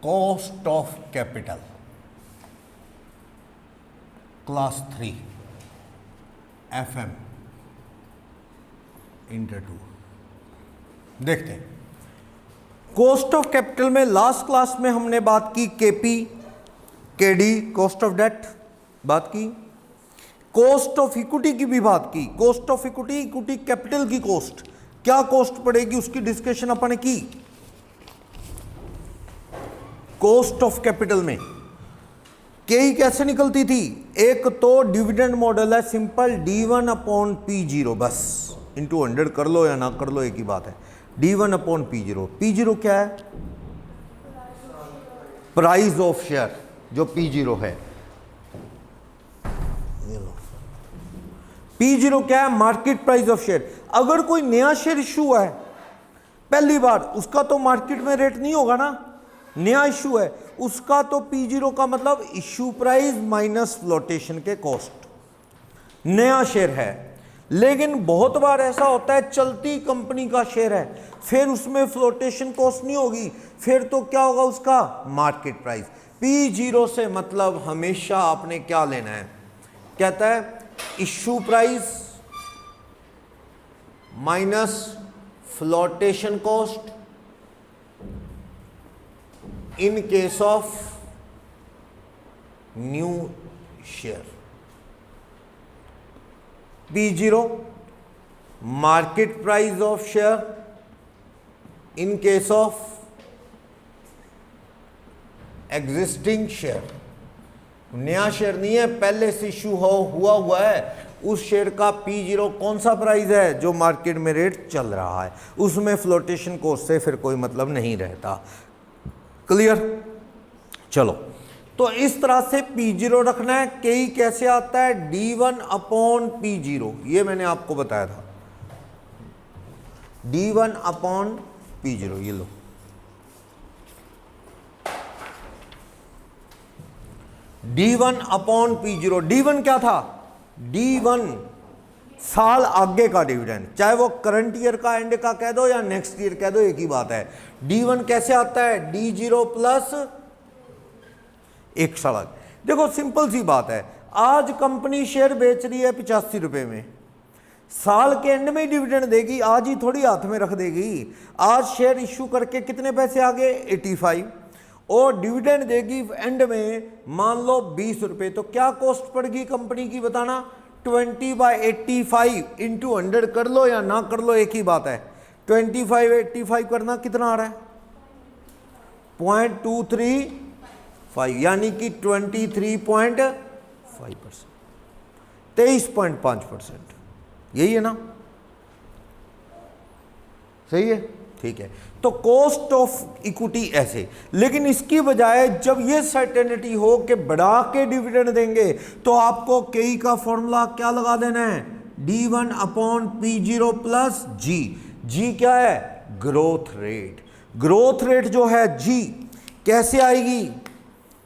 Cost of capital class 3 FM inter 2 देखते हैं। Cost of capital में लास्ट क्लास में हमने बात की KP KD cost of debt बात की, कॉस्ट ऑफ इक्विटी की भी बात की। Cost of equity, equity capital की कॉस्ट, क्या कॉस्ट पड़ेगी उसकी डिस्कशन अपन ने की। कॉस्ट ऑफ कैपिटल में केई कैसे निकलती थी, एक तो डिविडेंड मॉडल है सिंपल D1/P0 बस इंटू 100 कर लो या ना कर लो एक ही बात है। D1/P0, P0 क्या है, प्राइस ऑफ शेयर जो P0 है। P0 क्या है, मार्केट प्राइस ऑफ शेयर। अगर कोई नया शेयर इशू है पहली बार, उसका तो मार्केट में रेट नहीं होगा ना, नया इशू है उसका तो P0 का मतलब इशू प्राइस माइनस फ्लोटेशन के कॉस्ट, नया शेयर है। लेकिन बहुत बार ऐसा होता है चलती कंपनी का शेयर है, फिर उसमें फ्लोटेशन कॉस्ट नहीं होगी, फिर तो क्या होगा उसका मार्केट प्राइस। P0 से मतलब हमेशा आपने क्या लेना है, कहता है issue price minus flotation cost in case of new share. P0 market price of share in case of existing share. नया शेयर नहीं है, पहले से इशू हुआ है, उस शेयर का P0 कौन सा प्राइस है जो मार्केट में रेट चल रहा है, उसमें फ्लोटेशन कॉस्ट से फिर कोई मतलब नहीं रहता। क्लियर, चलो तो इस तरह से P0 रखना है। कई कैसे आता है D1/P0, ये मैंने आपको बताया था, D1/P0 ये लो। D1/P0, D1 क्या था, D1 साल आगे का डिविडेंड, चाहे वो करंट ईयर का एंड का कह दो या नेक्स्ट ईयर कह दो, एक ही बात है। D1 कैसे आता है, D0 प्लस 1 साल। देखो सिंपल सी बात है, आज कंपनी शेयर बेच रही है 85 रुपए में, साल के एंड में ही डिविडेंड देगी, आज ही थोड़ी हाथ में रख देगी। आज शेयर इश्यू करके कितने पैसे आ गए 85, और डिविडेंड देगी एंड में मान लो 20 रुपए, तो क्या कॉस्ट पड़ेगी कंपनी की बताना, 20/85 इंटू 100 कर लो या ना कर लो एक ही बात है। 25/85 करना कितना आ रहा है 0.235, यानी कि 23.5%, 23.5%, यही है ना, सही है, ठीक है। तो कॉस्ट ऑफ इक्विटी ऐसे, लेकिन इसकी बजाय जब ये सर्टेनिटी हो कि बढ़ा के डिविडेंड देंगे तो आपको केई का फॉर्मूला क्या लगा देना है, D1/P0 प्लस G। G क्या है, ग्रोथ रेट। ग्रोथ रेट जो है G कैसे आएगी,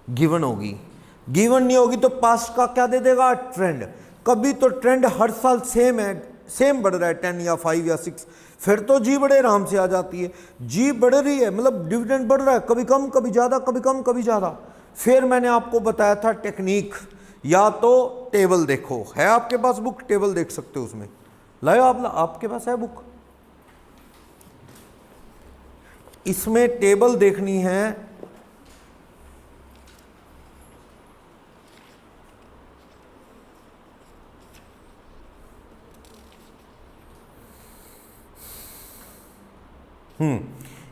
गिवन होगी, गिवन नहीं होगी तो पास्ट का क्या दे देगा, ट्रेंड। कभी तो ट्रेंड हर साल सेम है, सेम बढ़ रहा है 10 या 5 या 6, फिर तो जी बड़े आराम से आ जाती है। जी बढ़ रही है मतलब डिविडेंड बढ़ रहा है, कभी कम कभी ज़्यादा, कभी कम कभी ज़्यादा। फिर मैंने आपको बताया था टेक्निक, या तो टेबल देखो, है आपके पास बुक, टेबल देख सकते हो उसमें, लाओ आपके पास है बुक, इसमें टेबल देखनी है।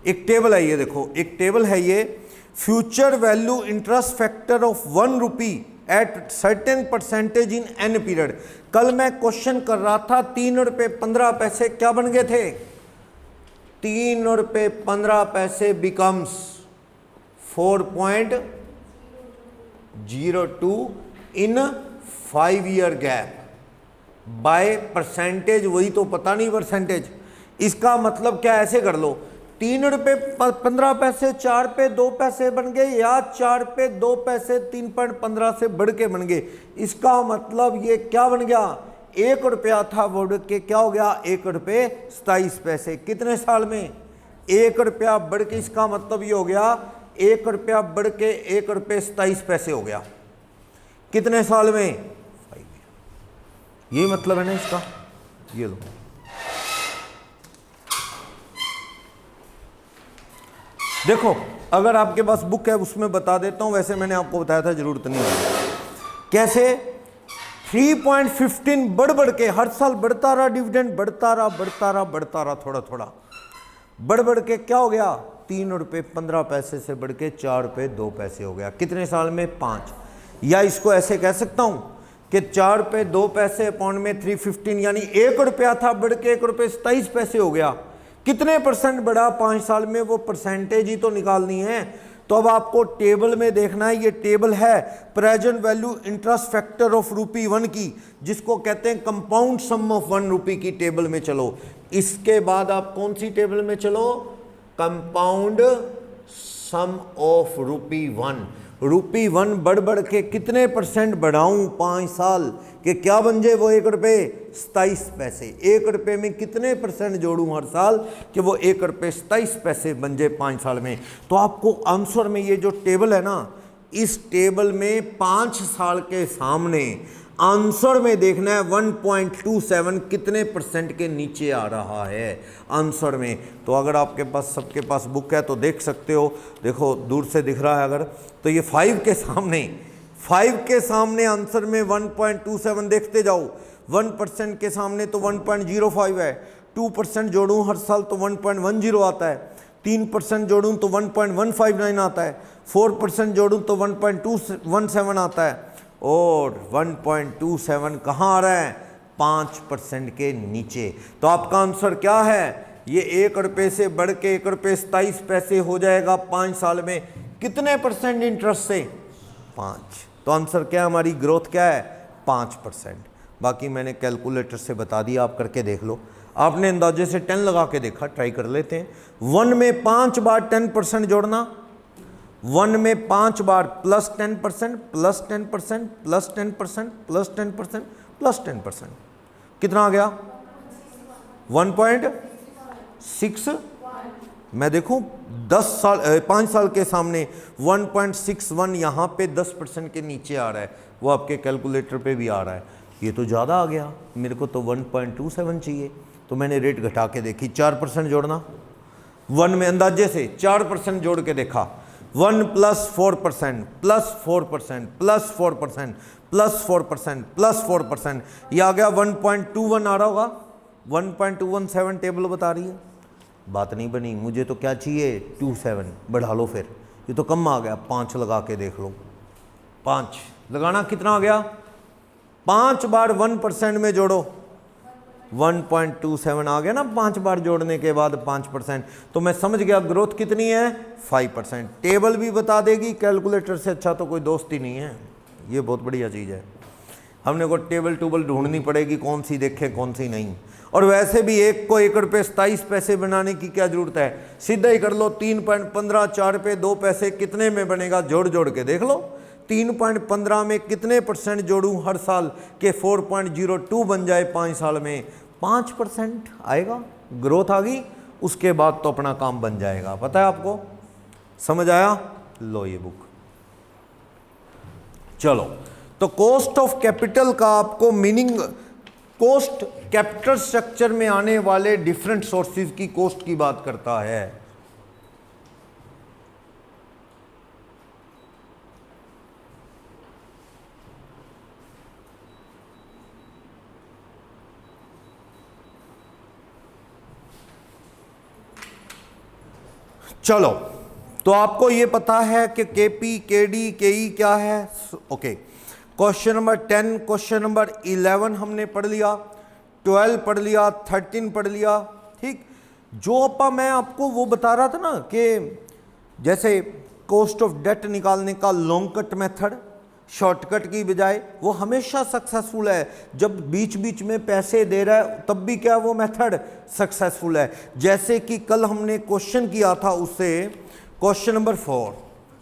एक टेबल है ये, देखो एक टेबल है ये, future value interest factor of 1 rupee at certain percentage in an period. कल मैं क्वेश्चन कर रहा था 3 रुपये 15 पैसे क्या बन गए थे, 3 रुपये 15 पैसे becomes 4.02 in 5 year gap by percentage, वही तो पता नहीं परसेंटेज। इसका मतलब क्या, ऐसे कर लो, 3 रुपये 15 पैसे 4 पे 2 पैसे बन गए, या 4 पे 2 पैसे 3.15 से बढ़ के बन गए। इसका मतलब ये क्या बन गया, 1 रुपया था बढ़ के क्या हो गया, 1 रुपये 27 पैसे। कितने साल में, 1 रुपया बढ़ के, इसका मतलब ये हो गया ₹1 बढ़ के ₹1.27 हो गया। कितने साल में? 5 ईयर। यही मतलब है ना इसका। ये लो, देखो अगर आपके पास बुक है उसमें बता देता हूं, वैसे मैंने आपको बताया था, जरूरत नहीं है। कैसे? 3.15 बढ़ के हर साल बढ़ता रहा, डिविडेंड बढ़ता रहा, थोड़ा थोड़ा बढ़ के क्या हो गया? ₹3.15 से बढ़ के ₹4.02 हो गया। कितने साल में? 5। या इसको ऐसे कह सकता हूं कि ₹4.02 अपॉन में 315, यानी ₹1 था बढ़ के ₹1.27 हो गया। कितने परसेंट बढ़ा 5 साल में? वो परसेंटेज ही तो निकालनी है। तो अब आपको टेबल में देखना है, ये टेबल है present value interest factor of ₹1 की, जिसको कहते हैं कंपाउंड सम ऑफ ₹1 की टेबल में चलो। इसके बाद आप कौन सी टेबल में चलो? Compound some of ₹1। ₹1 बढ़ के कितने परसेंट बढ़ाऊं 5 साल के क्या बन जाए? वो ₹1.27। ₹1 में कितने परसेंट जोड़ूं हर साल कि वो ₹1.27 बन जाए 5 साल में? तो आपको आंसर में ये जो टेबल है ना, इस टेबल में 5 साल के सामने आंसर में देखना है 1.27 कितने परसेंट के नीचे आ रहा है आंसर में। तो अगर आपके पास, सबके पास बुक है तो देख सकते हो, देखो दूर से दिख रहा है अगर, तो ये 5 के सामने आंसर में 1.27 देखते जाओ। 1% के सामने तो 1.05 है, 2% जोड़ूं हर साल तो 1.10 आता है, 3% जोड़ूं तो 1.159 आता है, 4% जोड़ूं तो 1.217 आता है, और 1.27 कहाँ आ रहा है? 5% के नीचे। तो आपका आंसर क्या है? ये ₹1 से बढ़ के ₹1.27 हो जाएगा 5 साल में। कितने परसेंट इंटरेस्ट से? 5। तो आंसर क्या है? हमारी ग्रोथ क्या है? 5%। बाकी मैंने कैलकुलेटर से बता दिया, आप करके देख लो। आपने अंदाजे से 10 लगा के देखा, ट्राई कर लेते हैं। 1 में 5 बार 10% जोड़ना, 1 में 5 बार plus 10%, plus 10%, plus 10%, plus 10%, plus 10%, कितना आ गया? 1.6। मैं देखूं 5 साल के सामने 1.61, यहाँ पे 10% के नीचे आ रहा है, वो आपके कैलकुलेटर पे भी आ रहा है। ये तो ज़्यादा आ गया, मेरे को तो 1.27 चाहिए। तो मैंने रेट घटा के देखी, 4% जोड़ना। 1 में अंदाजे से 4% जोड़ के देखा, 1 + 4% प्लस 4% प्लस 4% प्लस 4% प्लस 4%, ये आ गया 1.21 आ रहा होगा। 1.217 टेबल बता रही है। बात नहीं बनी, मुझे तो क्या चाहिए? 27। बढ़ा लो फिर, ये तो कम आ गया, 5 लगा के देख लो। 5 लगाना, कितना आ गया? 5 बार 1% में जोड़ो, 1.27 आ गया ना 5 बार जोड़ने के बाद 5%। तो मैं समझ गया ग्रोथ कितनी है? 5%। टेबल भी बता देगी, कैलकुलेटर से अच्छा तो कोई दोस्त ही नहीं है। ये बहुत बढ़िया चीज़ है। हमने को टेबल टूबल ढूंढनी पड़ेगी, कौन सी देखे कौन सी नहीं। और वैसे भी एक को ₹1.27 बनाने की क्या जरूरत है? सीधा ही कर लो, 3.15 ₹4.02 कितने में बनेगा? जोड़ जोड़ के देख लो। 3.15 में कितने परसेंट जोड़ूं हर साल के 4.02 बन जाए 5 साल में? 5% आएगा, ग्रोथ आ गई। उसके बाद तो अपना काम बन जाएगा। पता है आपको? समझ आया? लो ये बुक। चलो, तो कॉस्ट ऑफ कैपिटल का आपको मीनिंग, कॉस्ट कैपिटल स्ट्रक्चर में आने वाले डिफरेंट सोर्सेज की कॉस्ट की बात करता है। चलो, तो आपको ये पता है कि केपी, केडी, केई क्या है? Okay, question number 10, question number 11 हमने पढ़ लिया, 12 पढ़ लिया, 13 पढ़ लिया। ठीक, जो मैं आपको वो बता रहा था ना कि जैसे कॉस्ट ऑफ डेट निकालने का लॉन्ग कट मेथड शॉर्टकट की बजाय, वो हमेशा सक्सेसफुल है। जब बीच बीच में पैसे दे रहा है तब भी क्या वो मेथड सक्सेसफुल है। जैसे कि कल हमने क्वेश्चन किया था उससे, क्वेश्चन नंबर 4,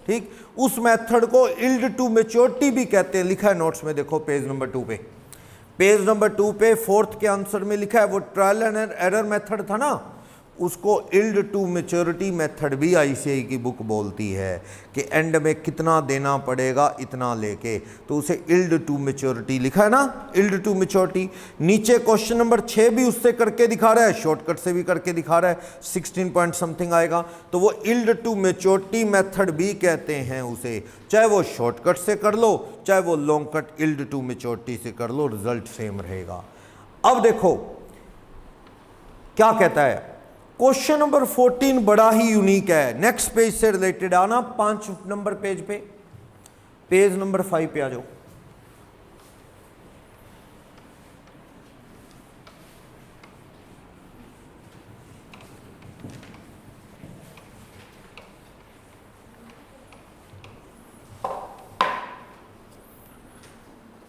ठीक, उस मेथड को यील्ड टू मैच्योरिटी भी कहते हैं। लिखा है नोट्स में, देखो पेज नंबर 2 पे, पेज नंबर 2 पे 4th के आंसर में लिखा है। वो ट्रायल एंड एरर मेथड था ना, उसको इल्ड टू मैच्योरिटी मेथड भी आईसीआई की बुक बोलती है कि एंड में कितना देना पड़ेगा इतना लेके, तो उसे इल्ड टू मैच्योरिटी लिखा है ना, इल्ड टू मैच्योरिटी। नीचे क्वेश्चन नंबर 6 भी उससे करके दिखा रहा है, शॉर्टकट से भी करके दिखा रहा है, 16 पॉइंट समथिंग आएगा, तो वो इल्ड टू मैच्योरिटी मेथड भी कहते हैं उसे। चाहे वो शॉर्टकट से कर लो, चाहे वो long cut yield to maturity से कर लो, रिजल्ट सेम रहेगा। अब देखो क्या कहता है, क्वेश्चन नंबर 14 बड़ा ही यूनिक है, नेक्स्ट पेज से रिलेटेड आना, 5 नंबर पेज पे, पेज नंबर 5 पे आ जाओ।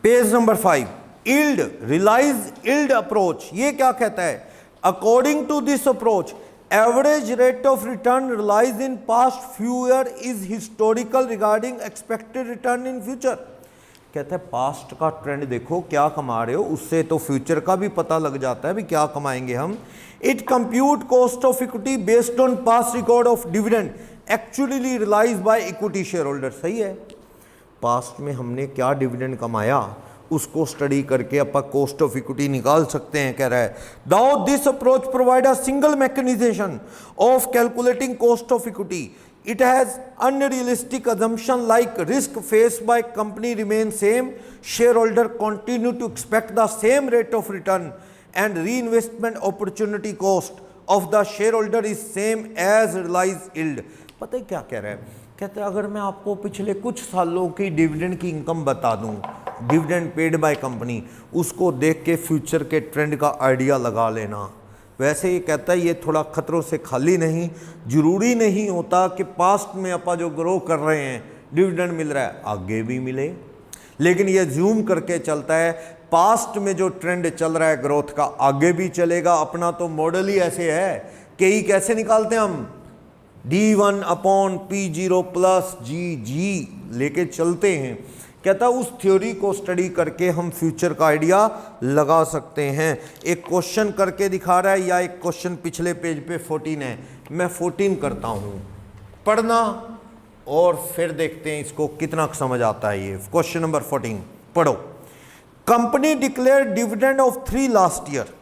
Page number 5, yield realise yield approach, ये क्या कहता है, according to this approach average rate of return realise in past few year is historical regarding expected return in future. कहता है पास्ट का ट्रेंड देखो क्या कमा रहे हो, उससे तो फ्यूचर का भी पता लग जाता है भी क्या कमाएंगे हम। It compute cost of equity based on past record of dividend actually realise by equity shareholder. सही है, पास्ट में हमने क्या डिविडेंड कमाया उसको स्टडी करके अपन कॉस्ट ऑफ इक्विटी निकाल सकते हैं, कह रहा है। Now this approach provide a single mechanism of calculating cost of equity. It has unrealistic assumption like risk faced by company remain same, shareholder continue to expect the same rate of return and reinvestment opportunity cost of the shareholder is same as realized yield। पता है क्या कह रहा है, कहते हैं अगर मैं आपको पिछले कुछ सालों की डिविडेंड की इनकम बता दूं, डिविडेंड पेड बाय कंपनी, उसको देख के फ्यूचर के ट्रेंड का आइडिया लगा लेना। वैसे ये कहता है ये थोड़ा खतरों से खाली नहीं, जरूरी नहीं होता कि पास्ट में अपन जो ग्रो कर रहे हैं डिविडेंड मिल रहा है आगे भी मिले, लेकिन ये जूम करके चलता है पास्ट में जो ट्रेंड चल रहा है ग्रोथ का आगे भी चलेगा। अपना तो मॉडल ही ऐसे है कि ई कैसे निकालते हैं हम, D1 अपॉन P0 प्लस जी लेके चलते हैं। कहता है उस थ्योरी को स्टडी करके हम फ्यूचर का आइडिया लगा सकते हैं। एक क्वेश्चन करके दिखा रहा है या एक क्वेश्चन पिछले पेज पे 14 है, मैं 14 करता हूं, पढ़ना और फिर देखते हैं इसको कितना समझ आता है। ये क्वेश्चन नंबर 14 पढ़ो। Company declare dividend of 3 last year.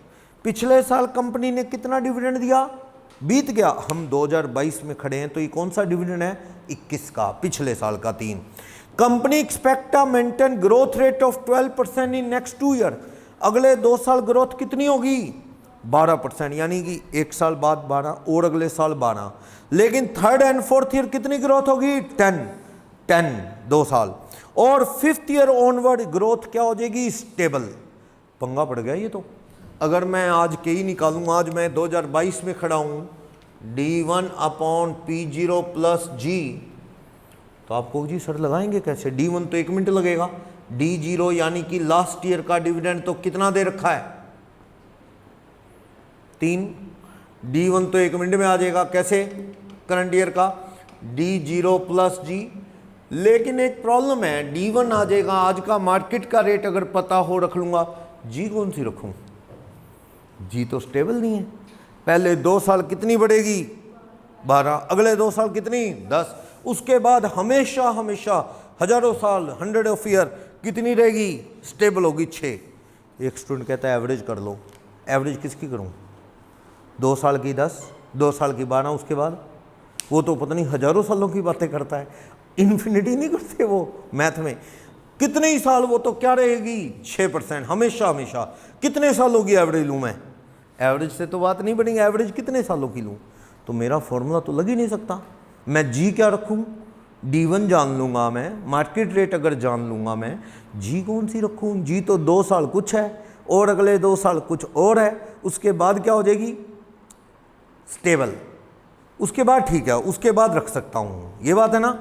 पिछले साल कंपनी ने कितना डिविडेंड दिया, बीत गया, हम 2022 में खड़े हैं, तो ये कौन सा डिविडेंड है, 21 का, पिछले साल का 3। Company expect a maintain growth rate of 12% in next 2 year. अगले 2 साल ग्रोथ कितनी होगी, 12%, यानी कि 1 साल बाद 12 और अगले साल 12, लेकिन 3rd एंड 4th ईयर कितनी ग्रोथ होगी, 10 2 साल, और 5th ईयर ऑनवर्ड ग्रोथ क्या हो जाएगी, स्टेबल। पंगा पड़ गया ये तो। अगर मैं आज के ही निकालूँ, आज मैं 2022 में खड़ा हूँ, D1 अपॉन P0 प्लस जी, तो आपको जी सर लगाएंगे कैसे, D1 तो 1 मिनट लगेगा, D0 यानी कि लास्ट ईयर का डिविडेंड तो कितना दे रखा है, 3, D1 तो 1 मिनट में आ जाएगा, कैसे, करंट ईयर का D0 प्लस जी। लेकिन एक प्रॉब्लम है, D1 आ जाएगा, आज का मार्केट का रेट अगर पता हो रख लूँगा, जी कौन सी रखूँ, जी तो स्टेबल नहीं है। पहले 2 साल कितनी बढ़ेगी, 12, अगले 2 साल कितनी, 10, उसके बाद हमेशा हजारों साल 100 ऑफ ईयर कितनी रहेगी, स्टेबल होगी 6। एक स्टूडेंट कहता है एवरेज कर लो, एवरेज किसकी करूं, 2 साल की 10, 2 साल की 12, उसके बाद वो तो पता नहीं हजारों सालों की बातें करता है, इन्फिनिटी नहीं करते वो मैथ में, कितने ही साल, वो तो क्या रहेगी 6%, हमेशा कितने सालों की एवरेज लूँ मैं, एवरेज से तो बात नहीं बनेगी, एवरेज कितने सालों की लूँ, तो मेरा फॉर्मूला तो लग ही नहीं सकता। मैं जी क्या रखूँ, D1 जान लूँगा मैं, मार्केट रेट अगर जान लूँगा मैं, जी कौन सी रखूँ, जी तो 2 साल कुछ है और अगले 2 साल कुछ और है, उसके बाद क्या हो जाएगी, स्टेबल, उसके बाद ठीक है, उसके बाद रख सकता हूँ, ये बात है ना।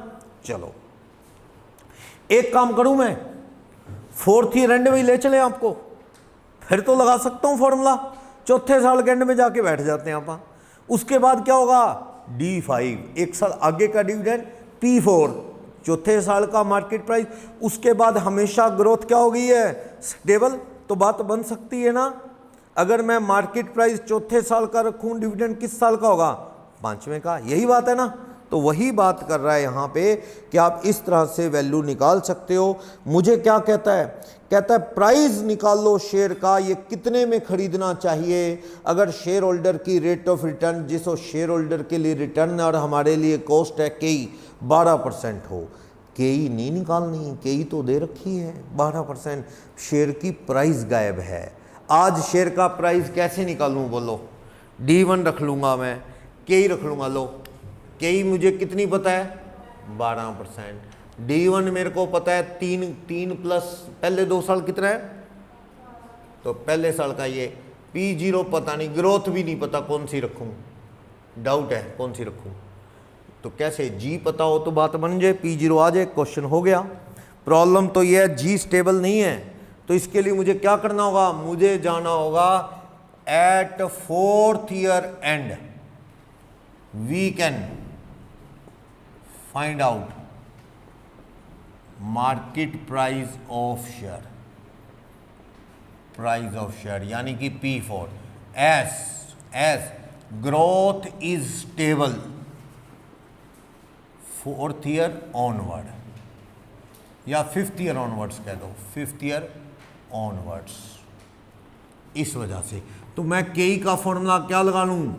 चलो एक काम करूँ मैं, 4th ईयर एंड में ले चले आपको, फिर तो लगा सकता हूँ फॉर्मूला, 4थे साल के एंड में जाके बैठ जाते हैं आप। उसके बाद क्या होगा, D5, 1 साल आगे का डिविडेंड, P4 4थे साल का मार्केट प्राइस, उसके बाद हमेशा ग्रोथ क्या हो गई है, स्टेबल, तो बात बन सकती है ना। अगर मैं मार्केट प्राइस चौथे साल का रखूं, डिविडेंड किस साल का होगा? 5वें का। यही बात है ना। तो वही बात कर रहा है यहाँ पे कि आप इस तरह से वैल्यू निकाल सकते हो। मुझे क्या कहता है? कहता है प्राइस निकाल लो शेयर का, ये कितने में खरीदना चाहिए। अगर शेयर होल्डर की रेट ऑफ रिटर्न, जिस शेयर होल्डर के लिए रिटर्न और हमारे लिए कॉस्ट है केई 12% हो, केई नहीं निकालनी, केई तो दे रखी है 12%, शेयर की प्राइस गायब है। आज शेयर का प्राइस कैसे निकालूं बोलो? D1 रख लूँगा मैं, केई रख लूँगा। लो केई मुझे कितनी पता है? 12%। D1 मेरे को पता है 3 प्लस पहले 2 साल कितना है, तो पहले साल का ये। P0 पता नहीं, ग्रोथ भी नहीं पता कौन सी रखूँ, डाउट है कौन सी रखूँ। तो कैसे? G पता हो तो बात बन जाए, P0 आ जाए, क्वेश्चन हो गया। प्रॉब्लम तो ये है G स्टेबल नहीं है, तो इसके लिए मुझे क्या करना होगा? मुझे जाना होगा at 4th year end we can find out market price of share, price of share यानी कि P4 as growth is stable 4th year onward या 5th ईयर ऑनवर्ड्स कह दो, 5th ईयर ऑनवर्ड्स। इस वजह से तो मैं केई का फॉर्मूला क्या लगा लूं?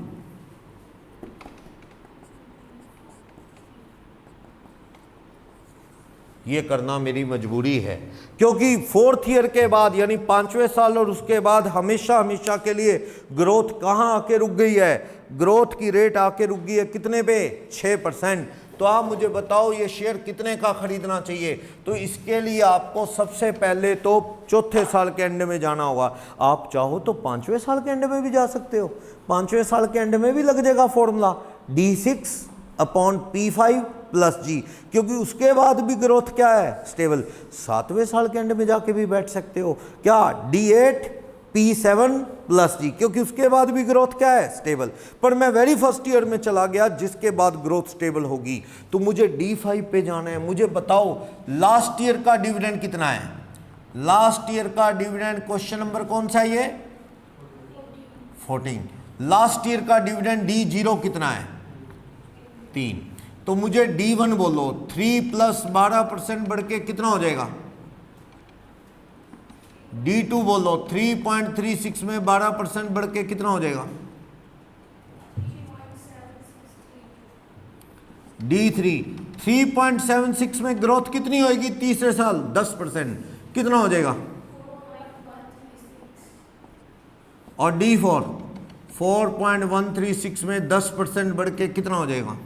ये करना मेरी मजबूरी है, क्योंकि 4th ईयर के बाद यानी 5वें साल और उसके बाद हमेशा हमेशा के लिए ग्रोथ कहाँ आके रुक गई है? ग्रोथ की रेट आके रुक गई है कितने पे? 6%। तो आप मुझे बताओ ये शेयर कितने का खरीदना चाहिए? तो इसके लिए आपको सबसे पहले तो चौथे साल के एंड में जाना होगा। आप चाहो तो 5वें साल के एंड में भी जा सकते हो, 5वें साल के एंड में भी लग जाएगा फॉर्मूला D6/P5 प्लस G, क्योंकि उसके बाद भी ग्रोथ क्या है? स्टेबल। 7वें साल के एंड में जाके भी बैठ सकते हो, क्या? D8/P7 प्लस G, क्योंकि उसके बाद भी ग्रोथ क्या है? स्टेबल। पर मैं वेरी फर्स्ट ईयर में चला गया जिसके बाद ग्रोथ स्टेबल होगी, तो मुझे D5 पे जाना है। मुझे बताओ लास्ट ईयर का डिविडेंड कितना है? लास्ट ईयर का डिविडेंड क्वेश्चन नंबर कौन सा है ये? 14। लास्ट ईयर का डिविडेंड D0 कितना है? 3। तो मुझे D1 बोलो, 3 प्लस 12% बढ़ के कितना हो जाएगा? D2 बोलो, 3.36 में 12% बढ़ के कितना हो जाएगा? D3 3.76 में ग्रोथ कितनी होगी तीसरे साल? 10%, कितना हो जाएगा? और D4 4.136 में 10% बढ़ के कितना हो जाएगा?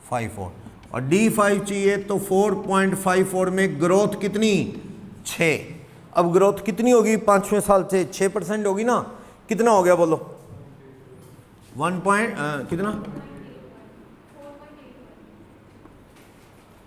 54। और D5 चाहिए तो 4.54 में ग्रोथ कितनी? 6। अब ग्रोथ कितनी होगी 5वें साल से? 6% होगी ना। कितना हो गया बोलो? 1 पॉइंट कितना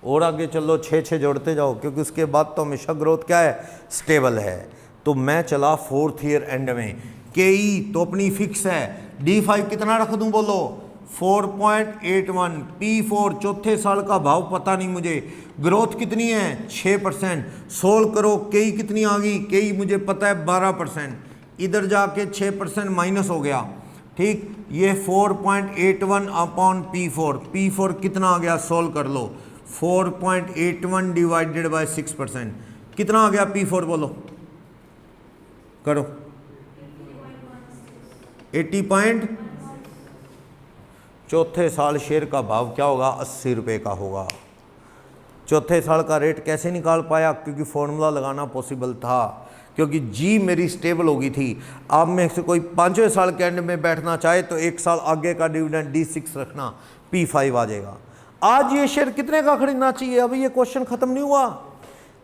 और आगे चलो, 6 जोड़ते जाओ, क्योंकि उसके बाद तो हमेशा ग्रोथ क्या है? स्टेबल है। तो मैं चला 4th ईयर एंड में। केई तो अपनी फिक्स है। D5 कितना रख दूं बोलो? 4.81। P4 चौथे साल का भाव पता नहीं मुझे, ग्रोथ कितनी है? 6%। सोल्व करो, केई कितनी आ गई? केई मुझे पता है 12%। इधर जाके 6% माइनस हो गया, ठीक। ये 4.81 P4, P4 कितना आ गया? सोल्व कर लो। 4.81 डिवाइडेड बाय 6% कितना आ गया? P4 बोलो, करो। 80 चौथे साल शेयर का भाव क्या होगा? 80 रुपये का होगा। चौथे साल का रेट कैसे निकाल पाया? क्योंकि फॉर्मूला लगाना पॉसिबल था, क्योंकि जी मेरी स्टेबल हो गई थी। आप में से कोई 5वें साल के एंड में बैठना चाहे तो 1 साल आगे का डिविडेंड D6 रखना, P5 आ जाएगा। आज ये शेयर कितने का खरीदना चाहिए? अभी ये क्वेश्चन खत्म नहीं हुआ।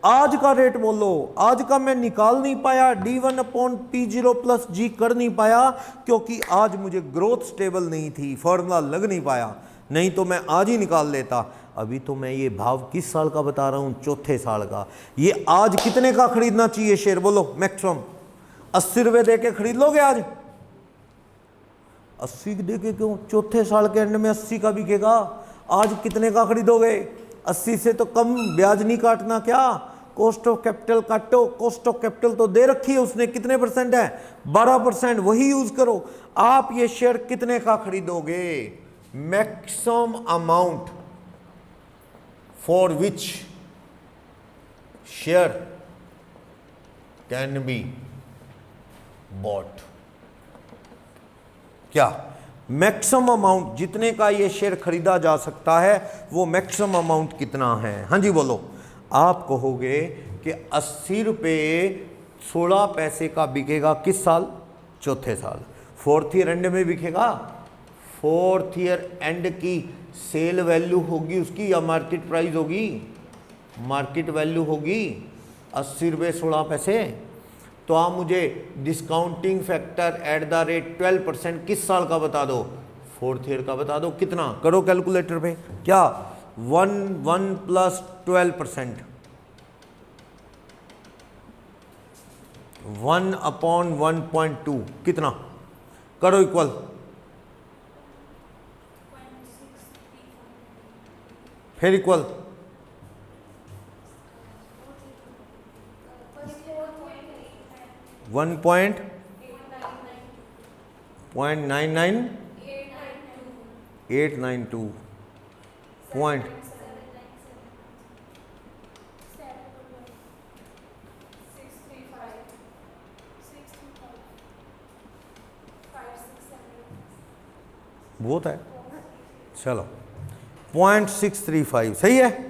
आज का रेट बोलो, आज का मैं निकाल नहीं पाया, D1/P0 प्लस G कर नहीं पाया, क्योंकि आज मुझे ग्रोथ स्टेबल नहीं थी, फॉर्मूला लग नहीं पाया, नहीं तो मैं आज ही निकाल लेता। अभी तो मैं ये भाव किस साल का बता रहा हूँ? चौथे साल का। ये आज कितने का खरीदना चाहिए शेयर बोलो? मैक्सिमम 80 रुपये दे के खरीद लोगे आज? 80 दे के क्यों? चौथे साल के एंड में 80 का बिकेगा। आज कितने का खरीदोगे? 80 से तो कम ब्याज नहीं काटना क्या? कॉस्ट ऑफ कैपिटल काटो, कॉस्ट ऑफ कैपिटल तो दे रखी है उसने, कितने परसेंट है, 12%, वही यूज करो। आप ये शेयर कितने का खरीदोगे, maximum amount for which share can be bought. क्या मैक्सिमम अमाउंट जितने का ये शेयर खरीदा जा सकता है वो मैक्सिमम अमाउंट कितना है? हाँ जी बोलो। आप कहोगे कि 80 रुपये 16 पैसे का बिकेगा किस साल, चौथे साल। फोर्थ ईयर एंड में बिकेगा, फोर्थ ईयर एंड की सेल वैल्यू होगी उसकी या मार्केट प्राइस होगी, मार्केट वैल्यू होगी 80 रुपये 16 पैसे। तो आप मुझे discounting factor at the rate 12% किस साल का बता दो, फोर्थ ईयर का बता दो। कितना, करो कैलकुलेटर पे, क्या 1 प्लस 12%, 1/1.2 कितना, करो इक्वल, फिर इक्वल 1.99892 पॉइंट, बहुत है, चलो 0.635 सही है।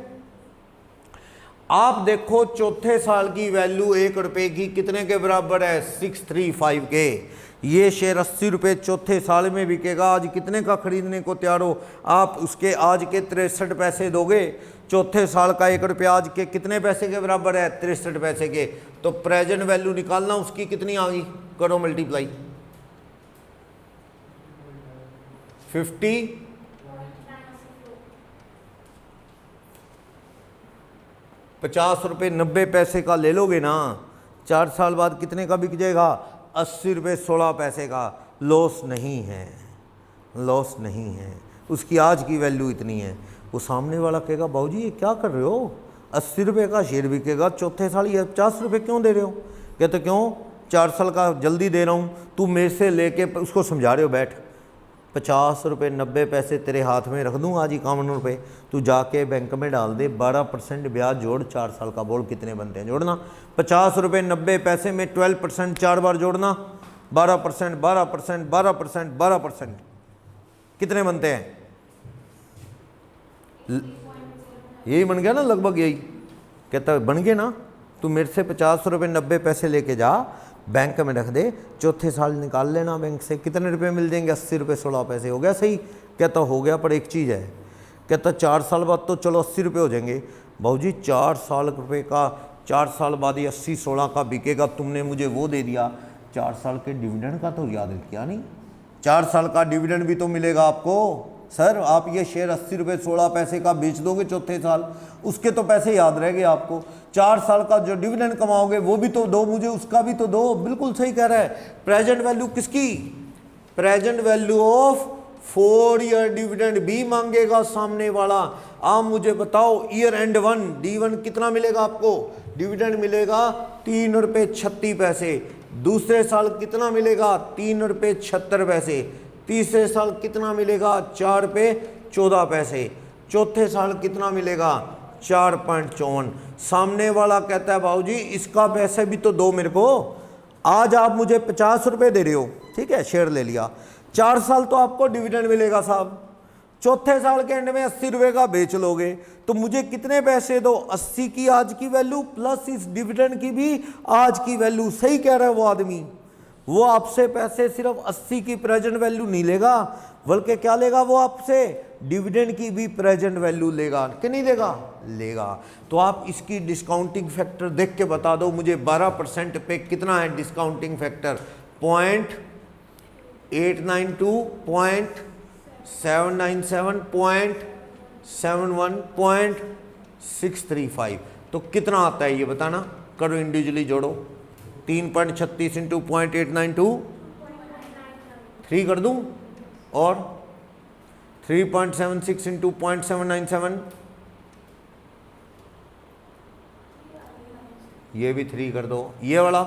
आप देखो चौथे साल की वैल्यू 1 रुपये की कितने के बराबर है, 635 के। ये शेयर 80 रुपये चौथे साल में बिकेगा। आज कितने का खरीदने को तैयार हो आप, उसके आज के 63 पैसे दोगे। चौथे साल का 1 रुपया आज के कितने पैसे के बराबर है, 63 पैसे के। तो प्रेजेंट वैल्यू निकालना उसकी कितनी आ गई, करो मल्टीप्लाई 50 50 रुपये 90 पैसे का ले लोगे ना, 4 साल बाद कितने का बिक जाएगा, 80 रुपये 16 पैसे का। लॉस नहीं है, लॉस नहीं है, उसकी आज की वैल्यू इतनी है। वो सामने वाला कहेगा बाबूजी ये क्या कर रहे हो, 80 रुपये का शेयर बिकेगा चौथे साल, ये 50 रुपये क्यों दे रहे हो। कहते क्यों, 4 साल का जल्दी दे रहा हूँ, तू मेरे से लेके उसको समझा रहे हो, बैठ 50 रुपये 90 पैसे तेरे हाथ में रख दूँ आज 51 रुपये, तू जाके बैंक में डाल दे, 12% ब्याज जोड़, 4 साल का, बोल कितने बनते हैं, जोड़ना 50 रुपये 90 पैसे में 12% 4 बार जोड़ना, 12% 12% 12% 12% कितने बनते हैं, यही बन गया ना लगभग, यही कहता है बन गए ना। तू मेरे से 50 रुपये 90 पैसे लेके जा, बैंक में रख दे, चौथे साल निकाल लेना बैंक से, कितने रुपए मिल जाएंगे, 80 रुपये 16 पैसे। हो गया सही, कहता हो गया, पर एक चीज़ है, कहता 4 साल बाद तो चलो 80 रुपये हो जाएंगे। भाऊजी 4 साल रुपये का, 4 साल बाद ये 80 16 का बिकेगा, तुमने मुझे वो दे दिया, 4 साल के डिविडेंड का तो याद किया नहीं, 4 साल का डिविडेंड भी तो मिलेगा आपको। सर आप ये शेयर 80 रुपये 16 पैसे का बेच दोगे चौथे साल, उसके तो पैसे याद रहेंगे आपको, 4 साल का जो डिविडेंड कमाओगे वो भी तो दो मुझे, उसका भी तो दो। बिल्कुल सही कह रहा है। प्रेजेंट वैल्यू किसकी, present value of 4 year dividend भी मांगेगा सामने वाला। आप मुझे बताओ ईयर एंड 1 D1 कितना मिलेगा आपको, डिविडेंड मिलेगा 3 रुपये 36 पैसे। दूसरे साल कितना मिलेगा, 3 रुपये 76 पैसे। तीसरे साल कितना मिलेगा, 4 रुपये 14 पैसे। चौथे साल कितना मिलेगा, 4.54। सामने वाला कहता है भाऊ जी इसका पैसे भी तो दो मेरे को। आज आप मुझे 50 रुपये दे रहे हो, ठीक है, शेयर ले लिया, 4 साल तो आपको डिविडेंड मिलेगा साहब, चौथे साल के एंड में 80 रुपये का बेच लोगे तो मुझे कितने पैसे दो, 80 की आज की वैल्यू प्लस इस डिविडेंड की भी आज की वैल्यू। सही कह रहा है वो आदमी, वो आपसे पैसे सिर्फ 80 की प्रेजेंट वैल्यू नहीं लेगा, बल्कि क्या लेगा, वो आपसे डिविडेंड की भी प्रेजेंट वैल्यू लेगा कि नहीं लेगा, लेगा। तो आप इसकी डिस्काउंटिंग फैक्टर देख के बता दो मुझे, 12% पे कितना है डिस्काउंटिंग फैक्टर, 0.892, 0.797, 0.71, 0.635। तो कितना आता है ये बताना, करो इंडिविजुअली जोड़ो, 3.36 इंटू 0.892, 3 कर दूं, और 3.76 इंटू 0.797, ये भी 3 कर दो, ये वाला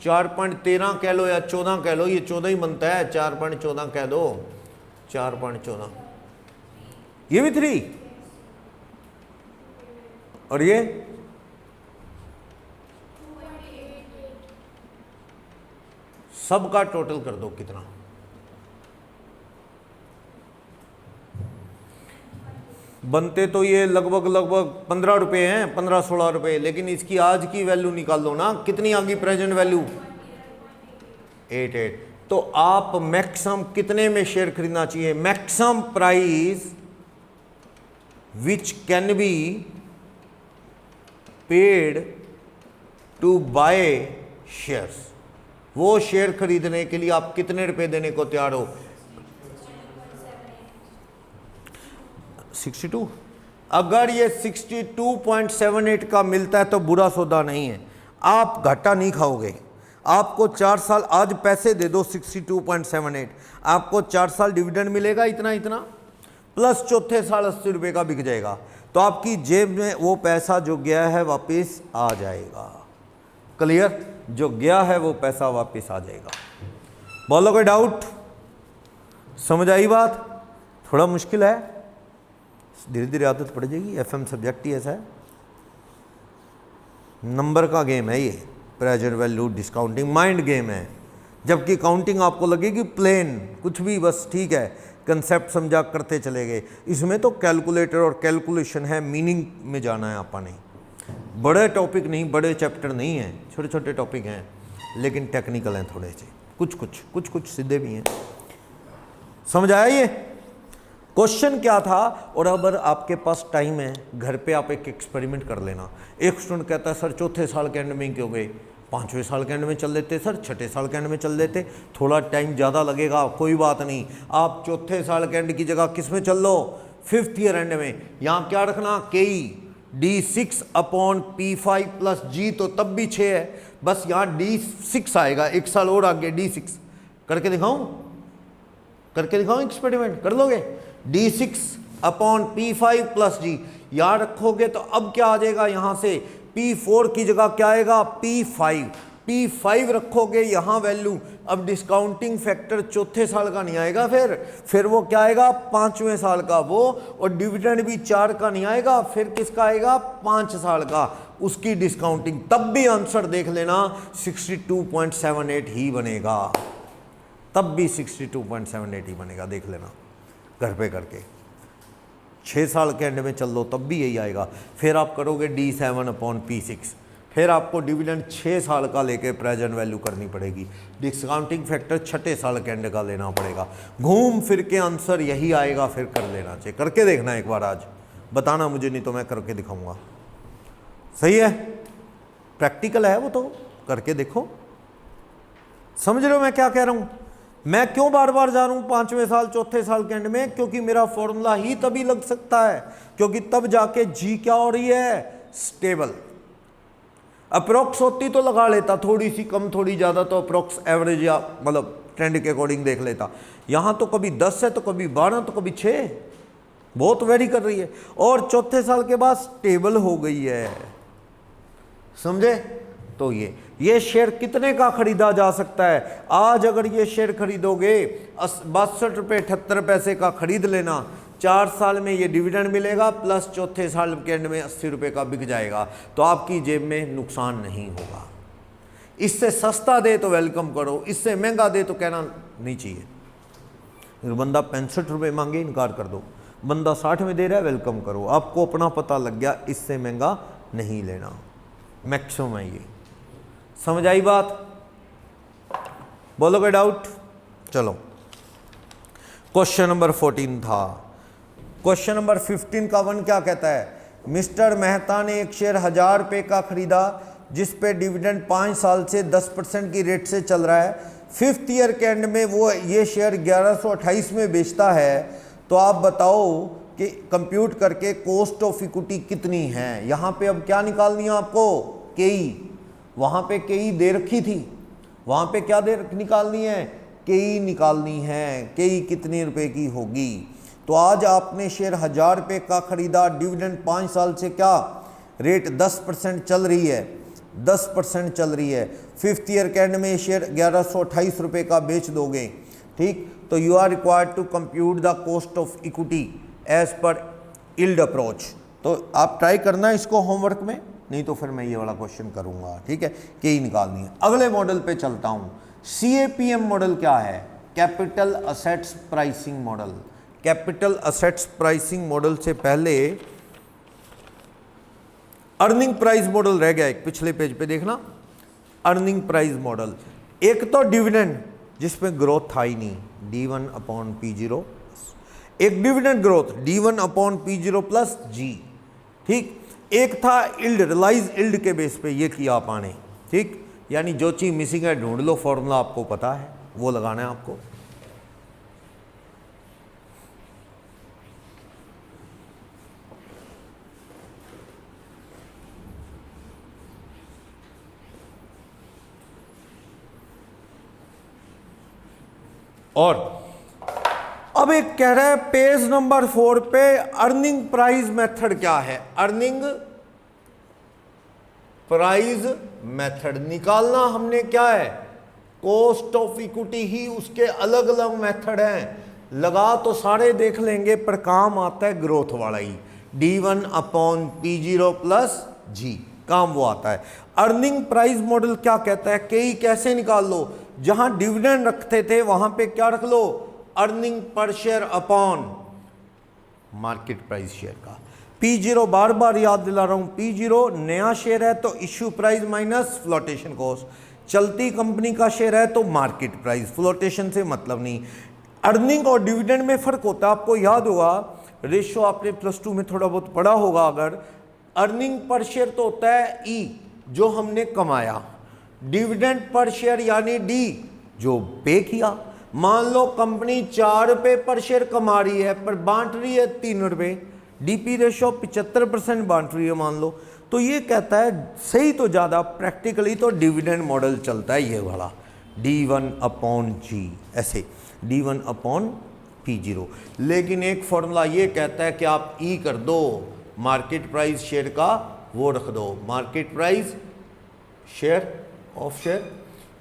4.13 कह लो या 14 कह लो, ये 14 ही बनता है, 4.14 कह दो, 4.14, ये भी 3, और ये सबका टोटल कर दो कितना, बनते तो ये लगभग 15 रुपये हैं, 15-16 रुपये, लेकिन इसकी आज की वैल्यू निकाल दो ना, कितनी आ गई प्रेजेंट वैल्यू, 88। तो आप मैक्सिमम कितने में शेयर खरीदना चाहिए, maximum price which can be paid to buy shares, वो शेयर खरीदने के लिए आप कितने रुपए देने को तैयार हो, 62। अगर ये 62.78 का मिलता है तो बुरा सौदा नहीं है, आप घाटा नहीं खाओगे। आपको 4 साल आज पैसे दे दो 62.78, आपको 4 साल डिविडेंड मिलेगा इतना इतना, प्लस चौथे साल 80 रुपये का बिक जाएगा, तो आपकी जेब में वो पैसा जो गया है वापस आ जाएगा। क्लियर, जो गया है वो पैसा वापस आ जाएगा। बोलो कोई डाउट, समझ आई बात? थोड़ा मुश्किल है, धीरे धीरे आदत पड़ जाएगी, एफएम सब्जेक्ट ही ऐसा है, नंबर का गेम है ये, present value discounting mind game है, जबकि काउंटिंग आपको लगेगी प्लेन, कुछ भी बस ठीक है, कंसेप्ट समझा करते चले गए। इसमें तो कैलकुलेटर और कैलकुलेशन है, मीनिंग में जाना है आपने, बड़े टॉपिक नहीं, बड़े चैप्टर नहीं हैं, छोटे छोटे टॉपिक हैं, लेकिन टेक्निकल हैं थोड़े से, कुछ कुछ सीधे भी हैं। समझ आया ये क्वेश्चन क्या था? और अगर आपके पास टाइम है, घर पे आप एक एक्सपेरिमेंट कर लेना। एक स्टूडेंट कहता है सर चौथे साल के एंड में क्यों गए, 5वें साल के एंड में चल देते सर, 6ठे साल के एंड में चल देते, थोड़ा टाइम ज़्यादा लगेगा, कोई बात नहीं, आप चौथे साल के एंड की जगह किस में चल लो, 5th ईयर एंड में। यहाँ क्या रखना, KE D6/P5 प्लस G, तो तब भी 6 है, बस यहाँ D6 आएगा, एक साल और आगे D6। करके दिखाऊं एक्सपेरिमेंट, कर लोगे? D6/P5 प्लस G याद रखोगे तो अब क्या आ जाएगा, यहाँ से P4 की जगह क्या आएगा, P5 रखोगे यहाँ वैल्यू। अब डिस्काउंटिंग फैक्टर चौथे साल का नहीं आएगा, फिर वो क्या आएगा, 5वें साल का वो, और डिविडेंड भी 4 का नहीं आएगा, फिर किसका आएगा, 5 साल का, उसकी डिस्काउंटिंग। तब भी आंसर देख लेना 62.78 ही बनेगा, तब भी 62.78 ही बनेगा, देख लेना घर पे करके। 6 साल के एंड में चल लो तब भी यही आएगा। फिर आप करोगे D7/P6, फिर आपको डिविडेंड 6 साल का लेके प्रेजेंट वैल्यू करनी पड़ेगी, डिस्काउंटिंग फैक्टर 6ठे साल के एंड का लेना पड़ेगा, घूम फिर के आंसर यही आएगा, फिर कर लेना चाहिए। करके देखना एक बार, आज बताना मुझे, नहीं तो मैं करके दिखाऊंगा। सही है, प्रैक्टिकल है वो, तो करके देखो। समझ रहे हो मैं क्या कह रहा हूं? मैं क्यों बार बार जा रहा हूं 5वें साल चौथे साल के एंड में? क्योंकि मेरा फॉर्मूला ही तभी लग सकता है, क्योंकि तब जाके G क्या हो रही है, स्टेबल। अप्रोक्स होती तो लगा लेता, थोड़ी सी कम थोड़ी ज़्यादा, तो अप्रोक्स एवरेज या मतलब ट्रेंड के अकॉर्डिंग देख लेता। यहाँ तो कभी 10 है तो कभी 12 तो कभी 6, बहुत वेरी कर रही है। और चौथे साल के बाद स्टेबल हो गई है, समझे? तो ये शेयर कितने का खरीदा जा सकता है? आज अगर ये शेयर खरीदोगे 62 रुपये 78 पैसे का खरीद लेना, 4 साल में ये डिविडेंड मिलेगा, प्लस चौथे साल के एंड में 80 रुपये का बिक जाएगा, तो आपकी जेब में नुकसान नहीं होगा। इससे सस्ता दे तो वेलकम करो, इससे महंगा दे तो कहना नहीं चाहिए। अगर बंदा 65 रुपये मांगे, इनकार कर दो। बंदा 60 में दे रहा है, वेलकम करो। आपको अपना पता लग गया, इससे महंगा नहीं लेना, मैक्सिमम है ये। समझ आई बात? बोलोगे डाउट? चलो, क्वेश्चन नंबर 14 था। क्वेश्चन नंबर 15 का 1 क्या कहता है? मिस्टर मेहता ने एक शेयर 1000 रुपये का खरीदा, जिस पे डिविडेंड 5 साल से 10% की रेट से चल रहा है। 5th ईयर के एंड में वो ये शेयर 1128 में बेचता है। तो आप बताओ कि कंप्यूट करके कॉस्ट ऑफ इक्विटी कितनी है। यहाँ पे अब क्या निकालनी है आपको? KE। वहाँ पे KE दे रखी थी, वहाँ पे क्या निकालनी है? KE निकालनी है। KE कितने रुपए की होगी? तो आज आपने शेयर 1000 रुपये का खरीदा, डिविडेंड 5 साल से क्या रेट 10% चल रही है, 10% चल रही है, 5th ईयर के एंड में ये शेयर 1128 रुपये का बेच दोगे, ठीक। तो you are required to compute the cost of equity as per yield approach. तो आप ट्राई करना इसको होमवर्क में, नहीं तो फिर मैं ये वाला क्वेश्चन करूँगा, ठीक है, कि ही निकालनी है। अगले मॉडल पे चलता हूँ। CAPM मॉडल क्या है? Capital assets pricing model. Capital assets pricing model से पहले अर्निंग प्राइस मॉडल रह गया एक, पिछले पेज पे देखना, अर्निंग प्राइस मॉडल। एक तो डिविडेंड जिसमें ग्रोथ था ही नहीं, D1/P0, एक dividend growth D1/P0 plus G, ठीक। एक था इल्ड, रियलाइज इल्ड के बेस पे ये किया पाने, ठीक। यानी जो चीज मिसिंग है ढूंढ लो, फॉर्मूला आपको पता है, वो लगाना है आपको। और अब एक कह रहा है पेज नंबर 4 पे अर्निंग प्राइस मेथड क्या है? अर्निंग प्राइस मेथड निकालना हमने क्या है? कॉस्ट ऑफ इक्विटी ही, उसके अलग अलग मेथड हैं, लगा तो सारे देख लेंगे पर काम आता है ग्रोथ वाला ही, D1/P0 प्लस G, काम वो आता है। अर्निंग प्राइस मॉडल क्या कहता है? कई कैसे निकाल लो, जहां डिविडेंड रखते थे वहां पे क्या रख लो? अर्निंग पर share upon market price share का। P0 बार बार याद दिला रहा हूं, P0 नया शेयर है तो issue price minus flotation cost, चलती कंपनी का शेयर है तो मार्केट प्राइस, फ्लोटेशन से मतलब नहीं। अर्निंग और डिविडेंड में फर्क होता है, आपको याद होगा, रेशियो आपने +2 में थोड़ा बहुत पढ़ा होगा अगर। अर्निंग पर शेयर तो होता है E, जो हमने कमाया, डिविडेंड पर शेयर यानी D, जो पे किया। मान लो कंपनी 4 रुपये पर शेयर कमा रही है पर बांट रही है 3 रुपये, DP रेशो 75% बांट रही है मान लो, तो ये कहता है सही तो ज़्यादा, प्रैक्टिकली तो डिविडेंड मॉडल चलता है ये वाला, D1/G, ऐसे D1/P0। लेकिन एक फॉर्मूला ये कहता है कि आप E कर दो, मार्केट प्राइस शेयर का वो रख दो, market price share of share,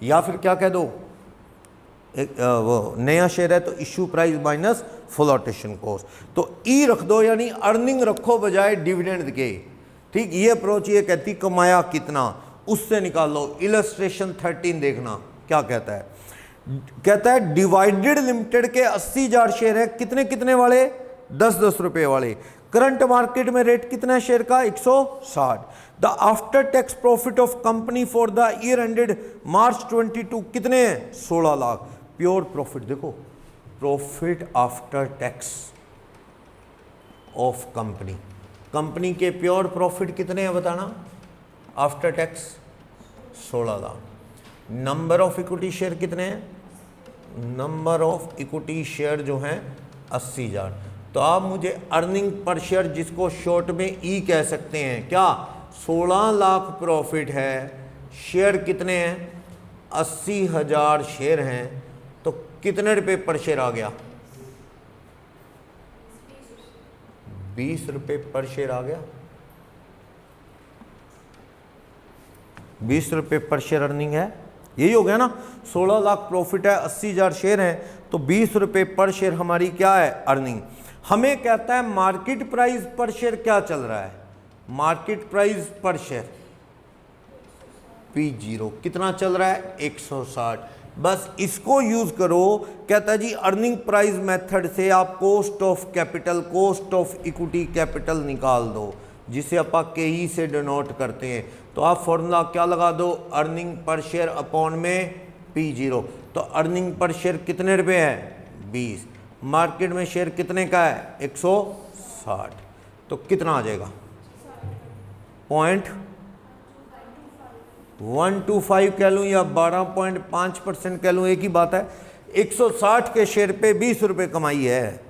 या फिर क्या कह दो, वो नया शेयर है तो issue price minus flotation cost, तो ई रख दो, यानी अर्निंग रखो बजाय डिविडेंड के, ठीक। ये अप्रोच ये कहती कमाया कितना, उससे निकाल लो। इलस्ट्रेशन 13 देखना क्या कहता है। कहता है डिवाइडेड लिमिटेड के 80,000 शेयर है, कितने कितने वाले? 10-10 रुपए वाले। करंट मार्केट में रेट कितना है शेयर का? 160। The after tax profit of company for the year ended March 22 कितने हैं? 16 लाख। प्योर प्रॉफिट देखो, profit after tax of company, company के प्योर प्रॉफिट कितने हैं बताना? After tax 16 lakh. Number of equity share कितने हैं? नंबर ऑफ इक्विटी शेयर जो हैं 80,000। तो आप मुझे अर्निंग पर शेयर, जिसको शॉर्ट में ई कह सकते हैं, क्या 16 लाख प्रॉफिट है, शेयर कितने हैं? 80,000 शेयर हैं, तो कितने रुपए पर शेयर आ गया? 20 रुपए पर शेयर आ गया। 20 रुपए पर शेयर अर्निंग है, यही हो गया ना। 16 लाख प्रॉफिट है, 80,000 शेयर हैं, तो 20 रुपए पर शेयर हमारी क्या है? अर्निंग। हमें कहता है मार्केट प्राइस पर शेयर क्या चल रहा है? मार्केट प्राइस पर शेयर P0 कितना चल रहा है? 160। बस इसको यूज करो। कहता है जी अर्निंग प्राइस मेथड से आप cost of capital, cost of equity capital निकाल दो, जिसे आप KE से डिनोट करते हैं। तो आप फॉर्मूला क्या लगा दो? अर्निंग पर शेयर अपॉन में P0। तो अर्निंग पर शेयर कितने रुपए है? 20। मार्केट में शेयर कितने का है? 160। तो कितना आ जाएगा? 0.125 कह लूँ या 12.5% कह लूँ, एक ही बात है। 160 के शेयर पे 20 रुपये कमाई है,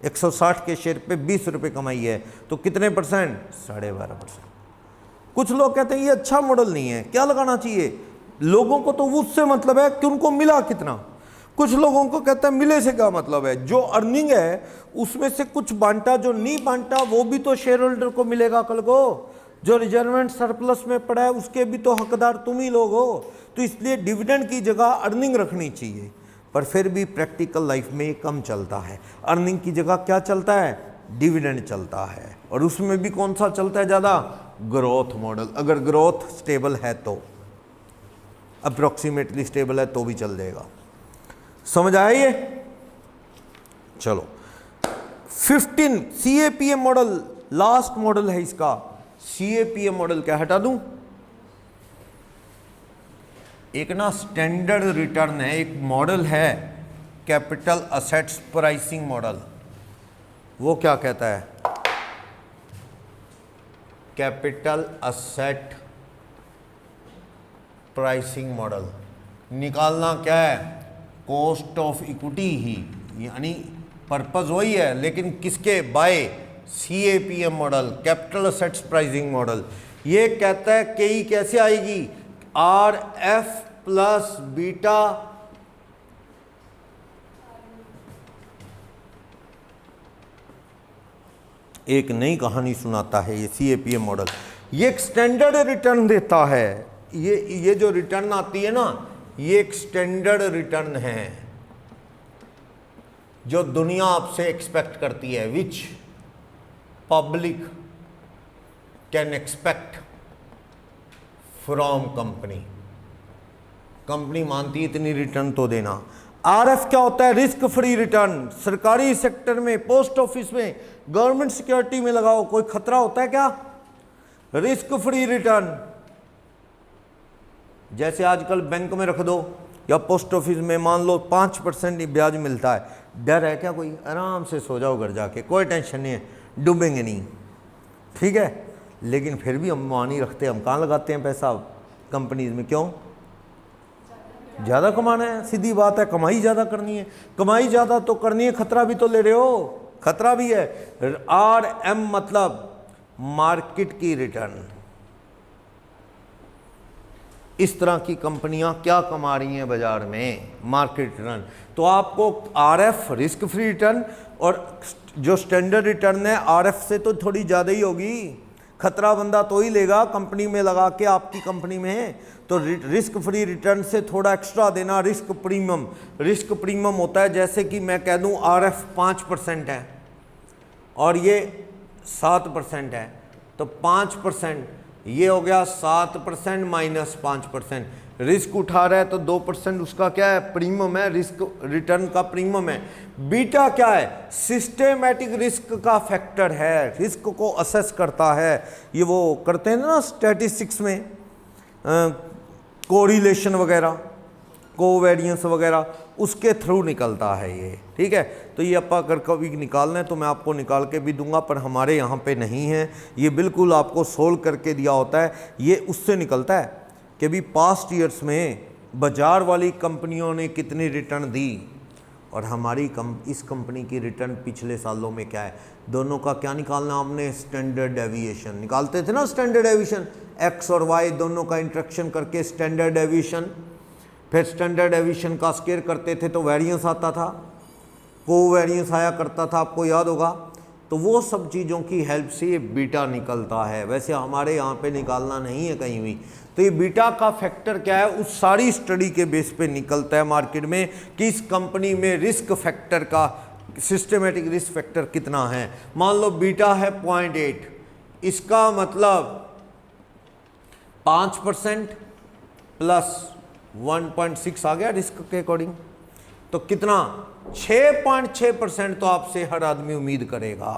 160 के शेयर पे 20 रुपये कमाई है, तो कितने %? 12.5%। कुछ लोग कहते हैं ये अच्छा मॉडल नहीं है, क्या लगाना चाहिए? लोगों को तो उससे मतलब है कि उनको मिला कितना। कुछ लोगों को कहता है मिले से क्या मतलब है? जो अर्निंग है उसमें से कुछ बांटा, जो नहीं बांटा वो भी तो शेयर होल्डर को मिलेगा कल को। जो रिजर्वेंट सरप्लस में पड़ा है उसके भी तो हकदार तुम ही लोग हो। तो इसलिए डिविडेंड की जगह अर्निंग रखनी चाहिए, पर फिर भी प्रैक्टिकल लाइफ में ये कम चलता है। अर्निंग की जगह क्या चलता है? डिविडेंड चलता है, और उसमें भी कौन सा चलता है ज़्यादा? Growth model. अगर ग्रोथ स्टेबल है तो, अप्रोक्सीमेटली स्टेबल है तो भी चल जाएगा। समझ आया ये? चलो 15 CAPM मॉडल, लास्ट मॉडल है इसका। CAPM मॉडल क्या हटा दूं? एक ना स्टैंडर्ड रिटर्न है, एक मॉडल है कैपिटल असेट्स प्राइसिंग मॉडल। वो क्या कहता है? कैपिटल असेट प्राइसिंग मॉडल निकालना क्या है? कॉस्ट ऑफ इक्विटी ही, यानी पर्पस वही है, लेकिन किसके? By CAPM model, capital assets pricing model. ये कहता है कि कैसे आएगी? RF प्लस बीटा एक नई कहानी सुनाता है ये CAPM मॉडल। ये एक स्टैंडर्ड रिटर्न देता है। ये जो रिटर्न आती है ना, ये एक स्टैंडर्ड रिटर्न है जो दुनिया आपसे एक्सपेक्ट करती है, which public can expect from company. Company मानती है इतनी रिटर्न तो देना। RF क्या होता है? Risk free return. सरकारी सेक्टर में, पोस्ट ऑफिस में, गवर्नमेंट सिक्योरिटी में लगाओ, कोई खतरा होता है क्या? Risk free return. जैसे आजकल बैंक में रख दो या पोस्ट ऑफिस में, मान लो 5% ब्याज मिलता है, डर है क्या कोई? आराम से सो जाओ घर जाके, कोई टेंशन नहीं है, डूबेंगे नहीं, ठीक है। लेकिन फिर भी हम वहाँ नहीं रखते, हम कहाँ लगाते हैं पैसा? कंपनीज में। क्यों? ज़्यादा कमाना है, सीधी बात है, कमाई ज़्यादा करनी है। कमाई ज़्यादा तो करनी है, खतरा भी तो ले रहे हो, खतरा भी है। RM मतलब मार्केट की रिटर्न। इस तरह की कंपनियां क्या कमा रही हैं बाजार में? Market return. तो आपको RF रिस्क फ्री रिटर्न, और जो स्टैंडर्ड रिटर्न है RF से तो थोड़ी ज़्यादा ही होगी। खतरा बंदा तो ही लेगा कंपनी में लगा के, आपकी कंपनी में है तो रिस्क फ्री रिटर्न से थोड़ा एक्स्ट्रा देना। रिस्क प्रीमियम, रिस्क प्रीमियम होता है जैसे कि मैं कह दूं RF 5% है और ये 7% है, तो 5% ये हो गया 7% माइनस 5%। रिस्क उठा रहा है तो 2% उसका क्या है? प्रीमियम है, रिस्क रिटर्न का प्रीमियम है। बीटा क्या है? सिस्टेमैटिक रिस्क का फैक्टर है, रिस्क को असेस करता है। ये वो करते हैं ना स्टैटिस्टिक्स में, कोरिलेशन वगैरह, कोवेरियंस वगैरह, उसके थ्रू निकलता है ये, ठीक है। तो ये आप अगर कभी निकालना है तो मैं आपको निकाल के भी दूंगा, पर हमारे यहाँ पे नहीं है, ये बिल्कुल आपको सोल्व करके दिया होता है। ये उससे निकलता है कि भी पास्ट ईयर्स में बाजार वाली कंपनियों ने कितनी रिटर्न दी और हमारी इस कंपनी की रिटर्न पिछले सालों में क्या है। दोनों का क्या निकालना आपने? स्टैंडर्ड डेविएशन निकालते थे ना, स्टैंडर्ड डेविएशन, एक्स और वाई दोनों का इंटरेक्शन करके स्टैंडर्ड डेविएशन। फिर स्टैंडर्ड डेविएशन का स्केयर करते थे तो वेरिएंस आता था, कोवेरिएंस आया करता था, आपको याद होगा। तो वो सब चीज़ों की हेल्प से ये बीटा निकलता है। वैसे हमारे यहाँ पे निकालना नहीं है कहीं भी। तो ये बीटा का फैक्टर क्या है, उस सारी स्टडी के बेस पे निकलता है मार्केट में कि इस कंपनी में रिस्क फैक्टर का, सिस्टेमेटिक रिस्क फैक्टर कितना है। मान लो बीटा है 0.8, इसका मतलब 5% प्लस 1.6 आ गया रिस्क के अकॉर्डिंग, तो कितना? 6.6% तो आपसे हर आदमी उम्मीद करेगा,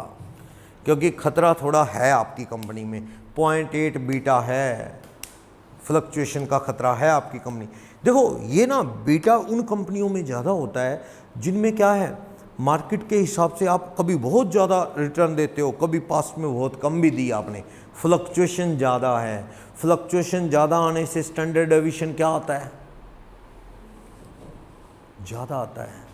क्योंकि खतरा थोड़ा है आपकी कंपनी में। 0.8 बीटा है, फ्लक्चुएशन का खतरा है आपकी कंपनी। देखो ये ना बीटा उन कंपनियों में ज़्यादा होता है जिनमें क्या है, मार्केट के हिसाब से आप कभी बहुत ज़्यादा रिटर्न देते हो, कभी पास्ट में बहुत कम भी दी आपने, फ्लक्चुएशन ज़्यादा है। फ्लक्चुएशन ज़्यादा आने से स्टैंडर्ड डेविएशन क्या आता है? ज़्यादा आता है।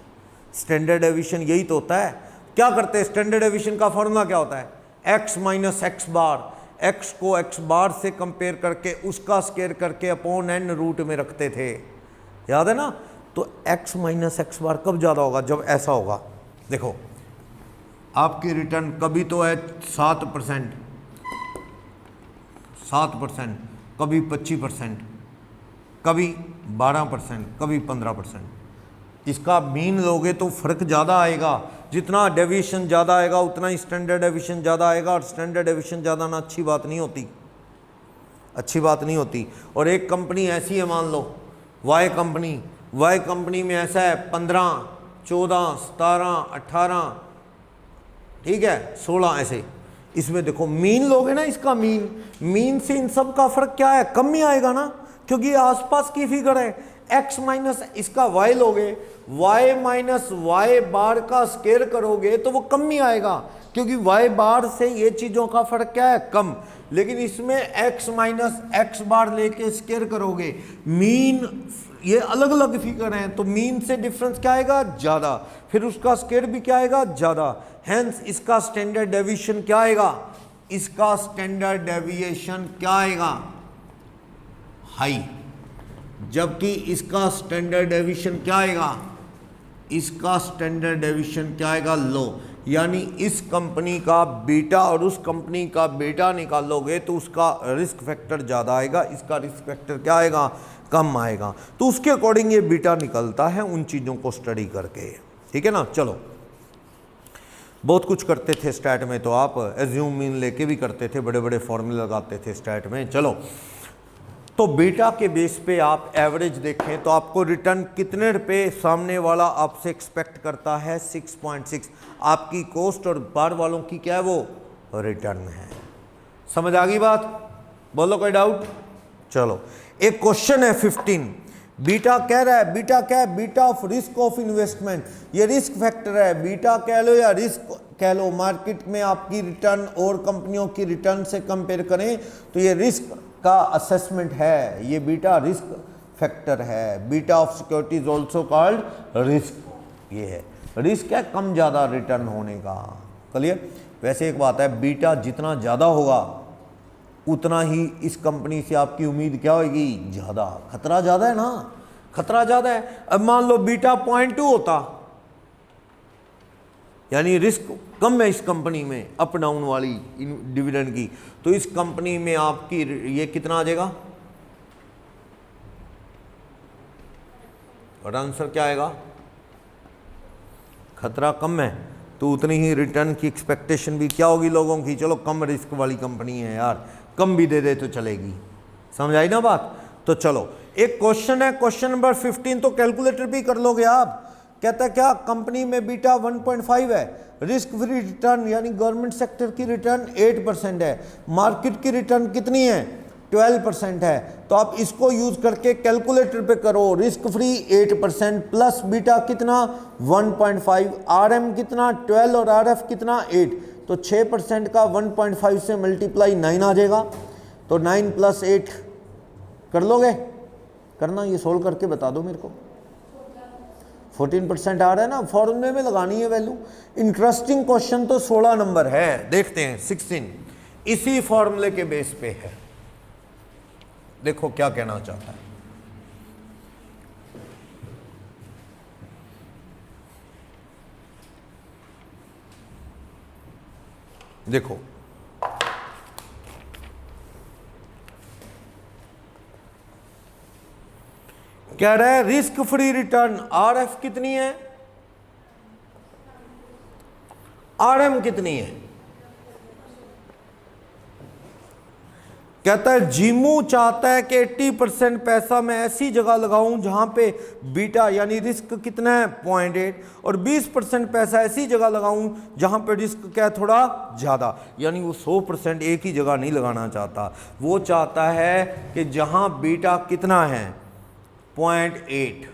स्टैंडर्ड डेविएशन यही तो होता है। क्या करते हैं? स्टैंडर्ड डेविएशन का फॉर्मूला क्या होता है? x माइनस एक्स बार। x को x बार से कंपेयर करके उसका स्केयर करके अपॉन n रूट में रखते थे, याद है ना। तो x माइनस एक्स बार कब ज़्यादा होगा? जब ऐसा होगा। देखो आपकी रिटर्न कभी तो है 7%, 7%, कभी 25%, कभी 12%, कभी 15%। इसका मीन लोगे तो फर्क ज़्यादा आएगा, जितना डेविएशन ज़्यादा आएगा उतना ही स्टैंडर्ड डेविएशन ज़्यादा आएगा, और स्टैंडर्ड डेविएशन ज़्यादा ना अच्छी बात नहीं होती, अच्छी बात नहीं होती। और एक कंपनी ऐसी है, मान लो वाई कंपनी, वाई कंपनी में ऐसा है 15, 14, 17, 18, ठीक है 16 ऐसे। इसमें देखो मीन लोगे ना, इसका मीन से इन सब का फर्क क्या है, कम ही आएगा ना, क्योंकि आसपास की फिगर है। x माइनस इसका y लोगे, y माइनस वाई बार का स्केयर करोगे तो वो कम ही आएगा, क्योंकि y बार से ये चीज़ों का फर्क क्या है, कम। लेकिन इसमें x माइनस एक्स बार लेके स्केयर करोगे, मीन ये अलग अलग फिगर हैं, तो मीन से डिफरेंस क्या आएगा, ज़्यादा, फिर उसका स्केयर भी क्या आएगा, ज़्यादा। हेंस इसका स्टैंडर्ड डेविएशन क्या आएगा, इसका स्टैंडर्ड डेविएशन क्या आएगा, हाई। जबकि इसका स्टैंडर्ड डेविएशन क्या आएगा, इसका स्टैंडर्ड डेविएशन क्या आएगा, लो। यानी इस कंपनी का बीटा और उस कंपनी का बीटा निकालोगे तो उसका रिस्क फैक्टर ज़्यादा आएगा, इसका रिस्क फैक्टर क्या आएगा, कम आएगा। तो उसके अकॉर्डिंग ये बीटा निकलता है उन चीज़ों को स्टडी करके, ठीक है ना। चलो, बहुत कुछ करते थे स्टैट में, तो आप एज्यूम मीन लेके भी करते थे, बड़े बड़े फॉर्मूले लगाते थे स्टैट में। चलो, तो बीटा के बेस पे आप एवरेज देखें तो आपको रिटर्न कितने रुपए सामने वाला आपसे एक्सपेक्ट करता है, 6.6। आपकी कॉस्ट और बार वालों की क्या है, वो रिटर्न है। समझ आ गई बात, बोलो कोई डाउट। चलो, एक क्वेश्चन है 15, बीटा कह रहा है, बीटा क्या है, beta of risk of investment, ये रिस्क फैक्टर है। बीटा कह लो या रिस्क कह लो, मार्केट में आपकी रिटर्न और कंपनियों की रिटर्न से कंपेयर करें तो ये रिस्क का असेसमेंट है, ये बीटा रिस्क फैक्टर है। Beta of securities also called risk, ये है रिस्क है कम ज़्यादा रिटर्न होने का। क्लियर। वैसे एक बात है, बीटा जितना ज़्यादा होगा उतना ही इस कंपनी से आपकी उम्मीद क्या होगी, ज़्यादा। खतरा ज़्यादा है ना, खतरा ज़्यादा है। अब मान लो बीटा 0.2 होता, यानी रिस्क कम है इस कंपनी में, अप डाउन वाली डिविडेंड की, तो इस कंपनी में आपकी ये कितना आ जाएगा, और आंसर क्या आएगा, खतरा कम है तो उतनी ही रिटर्न की एक्सपेक्टेशन भी क्या होगी लोगों की। चलो, कम रिस्क वाली कंपनी है यार, कम भी दे दे तो चलेगी। समझ आई ना बात। तो चलो, एक क्वेश्चन है, क्वेश्चन नंबर 15, तो कैलकुलेटर भी कर लोगे आप। कहता क्या, कंपनी में बीटा 1.5 है, रिस्क फ्री रिटर्न यानी गवर्नमेंट सेक्टर की रिटर्न 8% है, मार्केट की रिटर्न कितनी है, 12% है। तो आप इसको यूज करके कैलकुलेटर पे करो, रिस्क फ्री 8% प्लस बीटा कितना 1.5, आरएम कितना 12 और आरएफ कितना 8, तो 6% का 1.5 से मल्टीप्लाई 9 आ जाएगा। तो 9 + 8 कर लोगे, करना, ये सोल्व करके बता दो मेरे को। 14% आ रहा है ना, फॉर्मूले में लगानी है वैल्यू। इंटरेस्टिंग क्वेश्चन तो 16 नंबर है, देखते हैं 16, इसी फॉर्मूले के बेस पे है। देखो क्या कहना चाहता है, देखो कह रहा है रिस्क फ्री रिटर्न आरएफ कितनी है, आरएम कितनी है। कहता है जीमू चाहता है कि 80% पैसा मैं ऐसी जगह लगाऊं जहां पे बीटा यानी रिस्क कितना है 0.8, और 20% पैसा ऐसी जगह लगाऊं जहां पे रिस्क क्या है थोड़ा ज़्यादा। यानी वो 100% एक ही जगह नहीं लगाना चाहता, वो चाहता है कि जहां बीटा कितना है 0.8,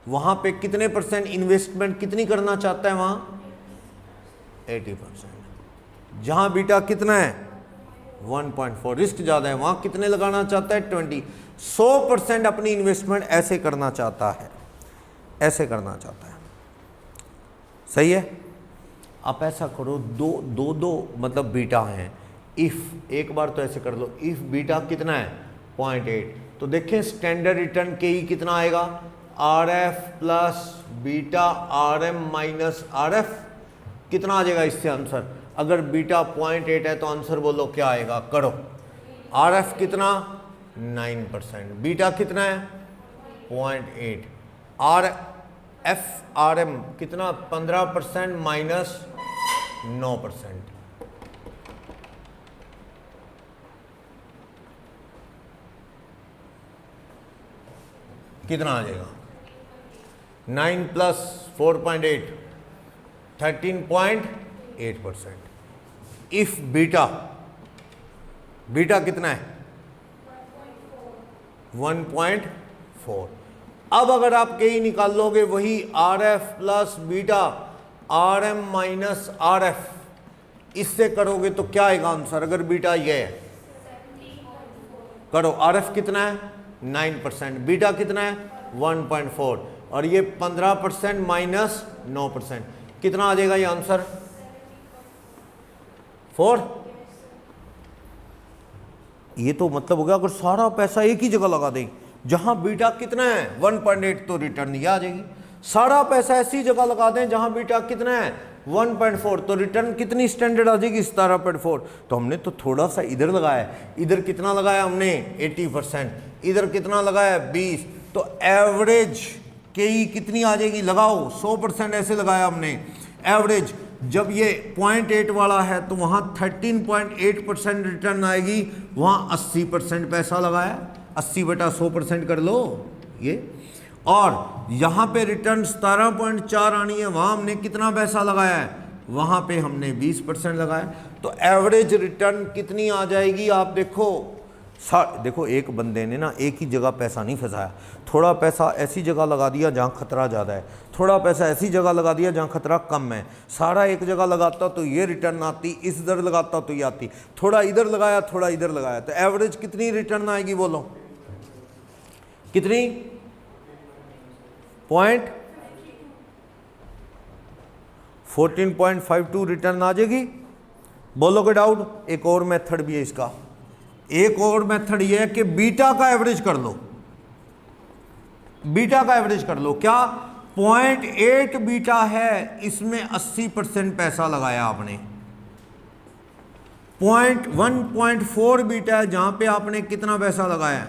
वहां पे कितने % इन्वेस्टमेंट कितनी करना चाहता है, वहां 80%। जहां बीटा कितना है 1.4, रिस्क ज़्यादा है, वहां कितने लगाना चाहता है 20, 100% अपनी इन्वेस्टमेंट ऐसे करना चाहता है, ऐसे करना चाहता है। सही है। आप ऐसा करो, दो मतलब बीटा हैं, इफ एक बार तो ऐसे कर लो, इफ बीटा कितना है 0.8, तो देखें स्टैंडर्ड रिटर्न के ही कितना आएगा, R F plus beta R M minus R F, कितना आ जाएगा इससे आंसर। अगर बीटा 0.8 है तो आंसर बोलो क्या आएगा, करो RF कितना 9%, बीटा कितना है 0.8, RM कितना 15% माइनस 9%, कितना आ जाएगा 9 प्लस 4.8 13.8%। इफ बीटा कितना है 1.4। अब अगर आप कहीं निकाल लोगे वही RF plus beta RM minus RF, इससे करोगे तो क्या आएगा आंसर? अगर बीटा ये है करो, RF कितना है 9%, बीटा कितना है 1.4 और ये 15% माइनस 9%, कितना आ जाएगा ये आंसर 4। ये तो मतलब हो गया अगर सारा पैसा एक ही जगह लगा दें, जहां बीटा कितना है 1.8 तो रिटर्न ये आ जाएगी। सारा पैसा ऐसी जगह लगा दें जहां बीटा कितना है 1.4 तो रिटर्न कितनी स्टैंडर्ड आ जाएगी 17.4। तो हमने तो थोड़ा सा इधर लगाया, इधर कितना लगाया हमने 80%, इधर कितना लगाया 20, तो एवरेज के कितनी आ जाएगी लगाओ 100% ऐसे लगाया हमने। एवरेज जब ये 0.8 वाला है तो वहाँ 13.8% रिटर्न आएगी, वहाँ 80% पैसा लगाया, 80/100% कर लो ये, और यहाँ पे रिटर्न 17.4 आनी है, वहाँ हमने कितना पैसा लगाया है, वहाँ पे हमने 20% लगाया। तो एवरेज रिटर्न कितनी आ जाएगी आप देखो। देखो एक बंदे ने ना एक ही जगह पैसा नहीं फंसाया, थोड़ा पैसा ऐसी जगह लगा दिया जहाँ खतरा ज़्यादा है, थोड़ा पैसा ऐसी जगह लगा दिया जहाँ खतरा कम है। सारा एक जगह लगाता तो ये रिटर्न आती, इस इधर लगाता तो ये आती, थोड़ा इधर लगाया थोड़ा इधर लगाया, तो एवरेज कितनी रिटर्न आएगी बोलो, कितनी 14.52 रिटर्न आ जाएगी। बोलोगे डाउट? एक और मेथड भी है इसका, एक और मेथड ये है कि बीटा का एवरेज कर लो, बीटा का एवरेज कर लो। क्या 0.8 बीटा है, इसमें 80% पैसा लगाया आपने, 1.4 बीटा है जहां पे आपने कितना पैसा लगाया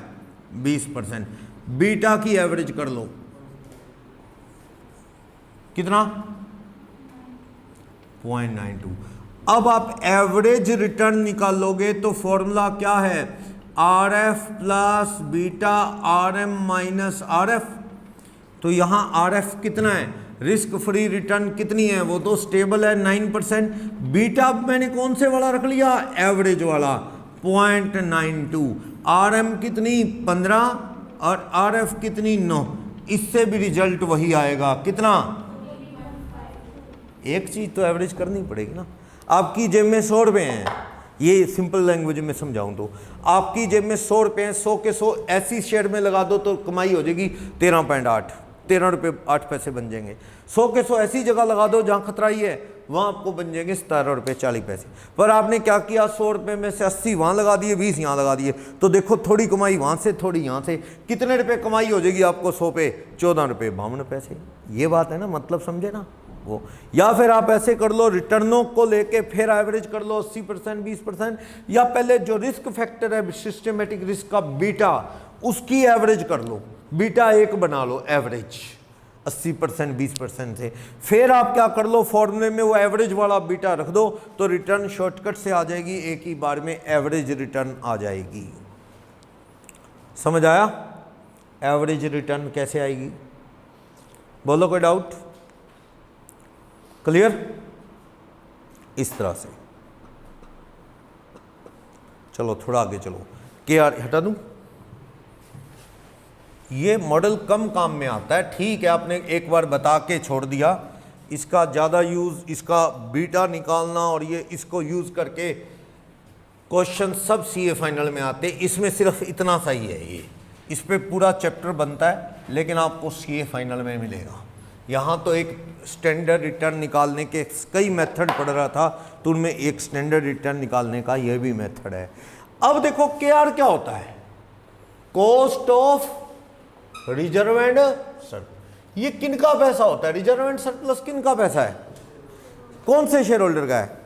20%, बीटा की एवरेज कर लो कितना 0.92। अब आप एवरेज रिटर्न निकालोगे तो फॉर्मूला क्या है, RF plus beta RM minus RF। तो यहां RF कितना है, रिस्क फ्री रिटर्न कितनी है, वो तो स्टेबल है 9%। बीटा मैंने कौन से वाला रख लिया, एवरेज वाला 0.92। RM कितनी 15 और RF कितनी 9, इससे भी रिजल्ट वही आएगा कितना। एक चीज तो एवरेज करनी पड़ेगी ना। आपकी जेब में 100 रुपये हैं, ये सिंपल लैंग्वेज में समझाऊं तो आपकी जेब में 100 रुपये हैं, 100 के 100 ऐसी शेयर में लगा दो तो कमाई हो जाएगी 13 रुपये 8 पैसे बन जाएंगे। 100 के 100 ऐसी जगह लगा दो जहाँ खतरा ही है, वहाँ आपको बन जाएंगे 17 रुपये 40 पैसे। पर आपने क्या किया, 100 रुपये में से 80 वहाँ लगा दिए, 20 यहाँ लगा दिए, तो देखो थोड़ी कमाई वहाँ से थोड़ी यहाँ से, कितने रुपये कमाई हो जाएगी आपको 100 पे 14 रुपये 52 पैसे। ये बात है ना, मतलब समझे ना वो। या फिर आप ऐसे कर लो, रिटर्नों को लेके फिर एवरेज कर लो 80% 20%, या पहले जो रिस्क फैक्टर है सिस्टमेटिक रिस्क का बीटा, उसकी एवरेज कर लो, बीटा 1 बना लो एवरेज 80% 20% से। फिर आप क्या कर लो, फॉर्मूले में वो एवरेज वाला बीटा रख दो तो रिटर्न शॉर्टकट से आ जाएगी, एक ही बार में एवरेज रिटर्न आ जाएगी। समझ आया एवरेज रिटर्न कैसे आएगी? बोलो कोई डाउट? क्लियर? इस तरह से चलो थोड़ा आगे चलो, KR हटा दूं। ये मॉडल कम काम में आता है, ठीक है, आपने एक बार बता के छोड़ दिया। इसका ज़्यादा यूज़, इसका बीटा निकालना और ये इसको यूज़ करके क्वेश्चन सब CA फाइनल में आते, इसमें सिर्फ इतना सा ही है। ये इस पे पूरा चैप्टर बनता है, लेकिन आपको CA फाइनल में मिलेगा। यहाँ तो एक स्टैंडर्ड रिटर्न निकालने के कई मेथड पढ़ रहा था, तो उनमें एक स्टैंडर्ड रिटर्न निकालने का यह भी मेथड है। अब देखो KR क्या होता है, cost of reserve and surplus. ये किन का पैसा होता है, रिजर्व एंड सरप्लस किन का पैसा है, कौन से शेयर होल्डर का है,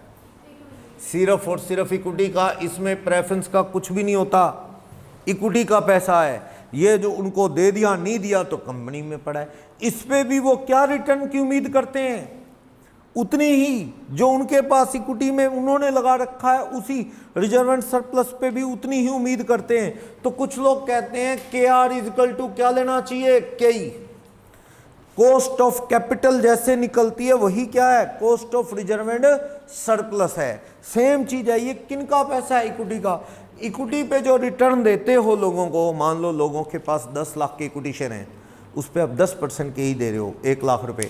सिर्फ और सिर्फ इक्विटी का, इसमें प्रेफरेंस का कुछ भी नहीं होता, इक्विटी का पैसा है। ये जो उनको दे दिया नहीं दिया तो कंपनी में पड़ा है, इस पे भी वो क्या रिटर्न की उम्मीद करते हैं, उतनी ही जो उनके पास इक्विटी में उन्होंने लगा रखा है, उसी रिजर्व एंड सरप्लस पे भी उतनी ही उम्मीद करते हैं। तो कुछ लोग कहते हैं के आर इजिकल टू क्या लेना चाहिए, केई, कॉस्ट ऑफ कैपिटल जैसे निकलती है वही क्या है, cost of reserve and surplus है, सेम चीज है। ये किनका पैसा है, इक्विटी का। इक्विटी पे जो रिटर्न देते हो लोगों को, मान लो लोगों के पास 10 लाख के इक्विटी शेयर हैं, उस पर आप 10% के ही दे रहे हो, 1 लाख रुपए।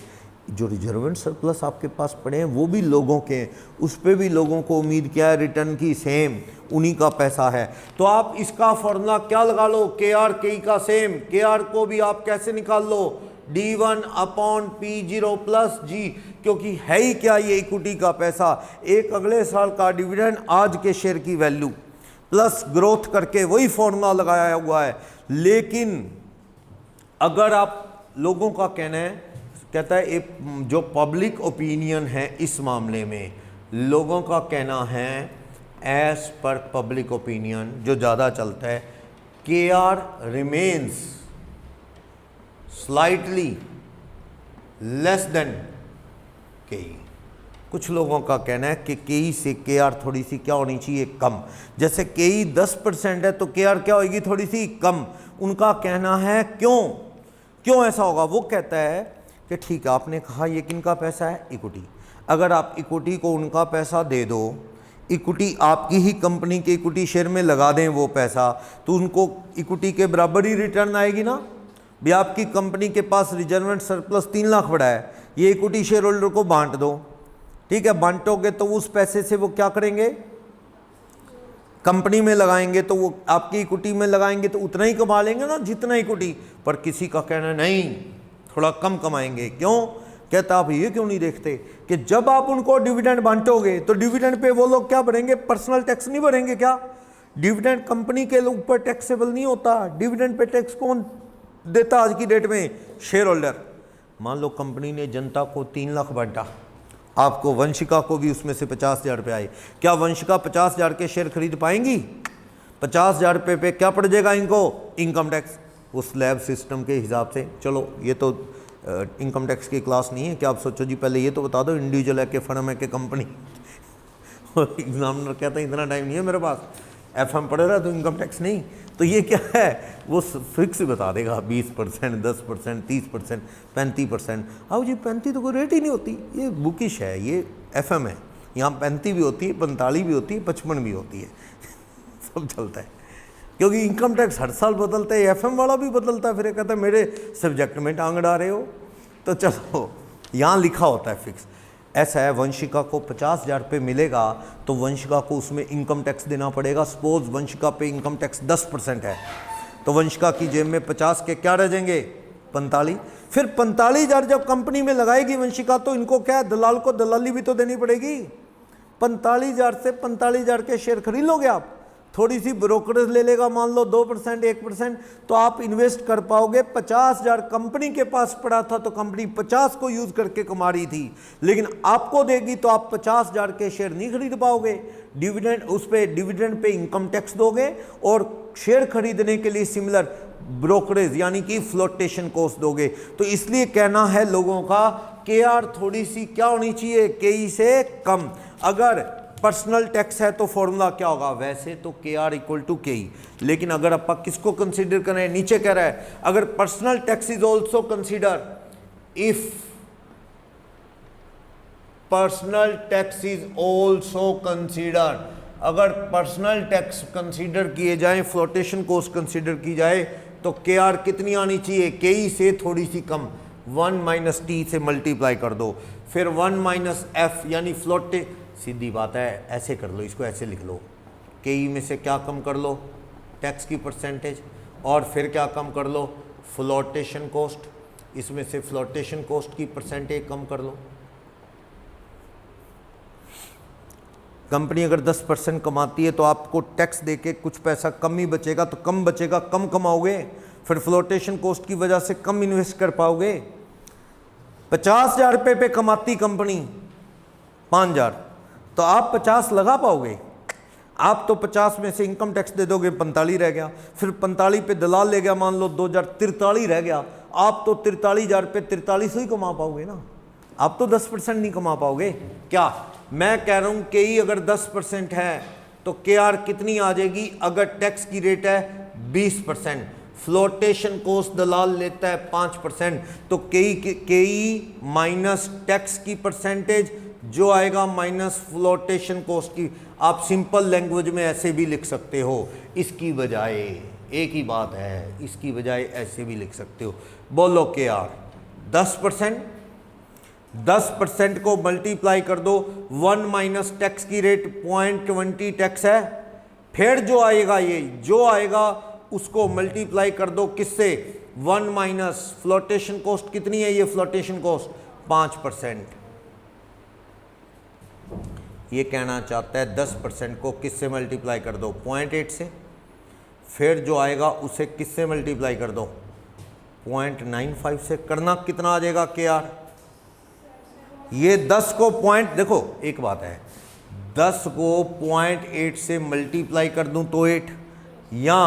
जो रिजर्व एंड सरप्लस आपके पास पड़े हैं वो भी लोगों के हैं, उस पर भी लोगों को उम्मीद क्या है, रिटर्न की, सेम उन्हीं का पैसा है। तो आप इसका फॉर्मूला क्या लगा लो, के आर के का सेम, के आर को भी आप कैसे निकाल लो, D1 upon P0 plus G, क्योंकि है ही क्या, ये इक्विटी का पैसा, एक अगले साल का डिविडेंड, आज के शेयर की वैल्यू प्लस ग्रोथ करके वही फॉर्मूला लगाया हुआ है। लेकिन अगर आप लोगों का कहना है, कहता है एक जो पब्लिक ओपिनियन है इस मामले में, लोगों का कहना है एज पर पब्लिक ओपिनियन जो ज़्यादा चलता है, K R remains slightly less than KE. कुछ लोगों का कहना है कि केई से के आर थोड़ी सी क्या होनी चाहिए, कम। जैसे केई 10% है तो के आर क्या होगी, थोड़ी सी कम। उनका कहना है क्यों ऐसा होगा, वो कहता है कि ठीक है, आपने कहा ये किनका पैसा है, इक्विटी। अगर आप इक्विटी को उनका पैसा दे दो, इक्विटी आपकी ही कंपनी के इक्विटी शेयर में लगा दें वो पैसा, तो उनको इक्विटी के बराबर ही रिटर्न आएगी ना। भी आपकी कंपनी के पास रिजर्व एंड सरप्लस 3 लाख पड़ा है, ये इक्विटी शेयर होल्डर को बांट दो, ठीक है, बांटोगे तो उस पैसे से वो क्या करेंगे, कंपनी में लगाएंगे, तो वो आपकी इक्विटी में लगाएंगे तो उतना ही कमा लेंगे ना जितना इक्विटी। पर किसी का कहना नहीं, थोड़ा कम कमाएंगे। क्यों, कहता आप ये क्यों नहीं देखते कि जब आप उनको डिविडेंड बांटोगे तो डिविडेंड पे वो लोग क्या भरेंगे, पर्सनल टैक्स नहीं भरेंगे क्या। डिविडेंड कंपनी के ऊपर टैक्सेबल नहीं होता, डिविडेंड पे टैक्स कौन देता आज की डेट में, शेयर होल्डर। मान लो कंपनी ने जनता को 3 लाख बांटा, आपको वंशिका को भी उसमें से 50,000 रुपये आए, क्या वंशिका 50,000 के शेयर खरीद पाएंगी। 50,000 रुपये पे क्या पड़ जाएगा इनको, इनकम टैक्स, उस स्लैब सिस्टम के हिसाब से। चलो ये तो इनकम टैक्स की क्लास नहीं है कि आप सोचो जी पहले ये तो बता दो इंडिविजुअल है कि फर्म है कि कंपनी। और एग्जामिनर कहता है इतना टाइम नहीं है मेरे पास, FM पढ़ रहा है तो इनकम टैक्स नहीं। तो ये क्या है, वो फिक्स बता देगा 20%, 10%, 30%, 35%। आओ जी 35 तो कोई रेट ही नहीं होती, ये बुकिश है, ये FM है। यहाँ 35 भी होती है, 45 भी होती है, 55 भी होती है। सब चलता है क्योंकि इनकम टैक्स हर साल बदलता है, FM वाला भी बदलता है। फिर ये कहता है मेरे सब्जेक्ट में टांग अड़ा रहे हो। तो चलो यहाँ लिखा होता है फिक्स। ऐसा है, वंशिका को 50,000 रुपये मिलेगा तो वंशिका को उसमें इनकम टैक्स देना पड़ेगा। सपोज वंशिका पे इनकम टैक्स 10% है, तो वंशिका की जेब में 50 के क्या रह जाएंगे, 45। फिर 45,000 जब कंपनी में लगाएगी वंशिका, तो इनको क्या है, दलाल को दलाली भी तो देनी पड़ेगी। 45,000 से 45,000 के शेयर खरीद लोगे आप, थोड़ी सी ब्रोकरेज ले लेगा, मान लो 2%, 1%, तो आप इन्वेस्ट कर पाओगे। 50,000 कंपनी के पास पड़ा था तो कंपनी 50 को यूज करके कमा रही थी, लेकिन आपको देगी तो आप 50,000 के शेयर नहीं खरीद पाओगे। डिविडेंड, उस पे डिविडेंड पे इनकम टैक्स दोगे और शेयर खरीदने के लिए सिमिलर ब्रोकरेज यानी कि फ्लोटेशन कॉस्ट दोगे। तो इसलिए कहना है लोगों का, के आर थोड़ी सी क्या होनी चाहिए, केई से कम। अगर पर्सनल टैक्स है तो फॉर्मूला क्या होगा, वैसे तो के आर इक्वल टू केई, लेकिन अगर आप किसको कंसीडर करें, नीचे कह रहा है अगर personal tax is also consider, if personal tax is also consider, अगर पर्सनल टैक्स कंसीडर किए जाए, फ्लोटेशन कॉस्ट कंसीडर की जाए, तो के आर कितनी आनी चाहिए, केई से थोड़ी सी कम, 1 - t से मल्टीप्लाई कर दो, फिर 1 - f यानी फ्लोटे, सीधी बात है, ऐसे कर लो, इसको ऐसे लिख लो, केई में से क्या कम कर लो, टैक्स की परसेंटेज, और फिर क्या कम कर लो, फ्लोटेशन कॉस्ट, इसमें से फ्लोटेशन कॉस्ट की परसेंटेज कम कर लो। कंपनी अगर 10% कमाती है तो आपको टैक्स देके कुछ पैसा कम ही बचेगा, तो कम बचेगा, कम कमाओगे, फिर फ्लोटेशन कॉस्ट की वजह से कम इन्वेस्ट कर पाओगे। 50,000 रुपये पे कमाती कंपनी 5,000, तो आप 50 लगा पाओगे? आप तो 50 में से इनकम टैक्स दे दोगे, 45 रह गया, फिर 45 पे दलाल ले गया, मान लो 2000, 43 रह गया। आप तो 43,000 पे 43 ही कमा पाओगे ना, आप तो 10% नहीं कमा पाओगे। क्या मैं कह रहा हूं कि अगर 10% है तो KR कितनी आ जाएगी? अगर टैक्स की रेट है 20%, फ्लोटेशन कॉस्ट दलाल लेता है 5%, तो KE माइनस टैक्स की परसेंटेज जो आएगा माइनस फ्लोटेशन कॉस्ट की। आप सिंपल लैंग्वेज में ऐसे भी लिख सकते हो, इसकी बजाय, एक ही बात है, इसकी बजाय ऐसे भी लिख सकते हो। बोलो KR 10%, 10% को मल्टीप्लाई कर दो, 1 माइनस टैक्स की रेट 0.20 टैक्स है, फिर जो आएगा ये जो आएगा उसको मल्टीप्लाई कर दो किससे? 1 माइनस फ्लोटेशन कॉस्ट कितनी है? ये फ्लोटेशन कॉस्ट 5%। ये कहना चाहता है 10% को किससे मल्टीप्लाई कर दो? 0.8 से, फिर जो आएगा उसे किससे मल्टीप्लाई कर दो? 0.95 से। करना कितना आ जाएगा KR? ये 10 को देखो एक बात है, 10 को 0.8 से मल्टीप्लाई कर दूं तो 8, या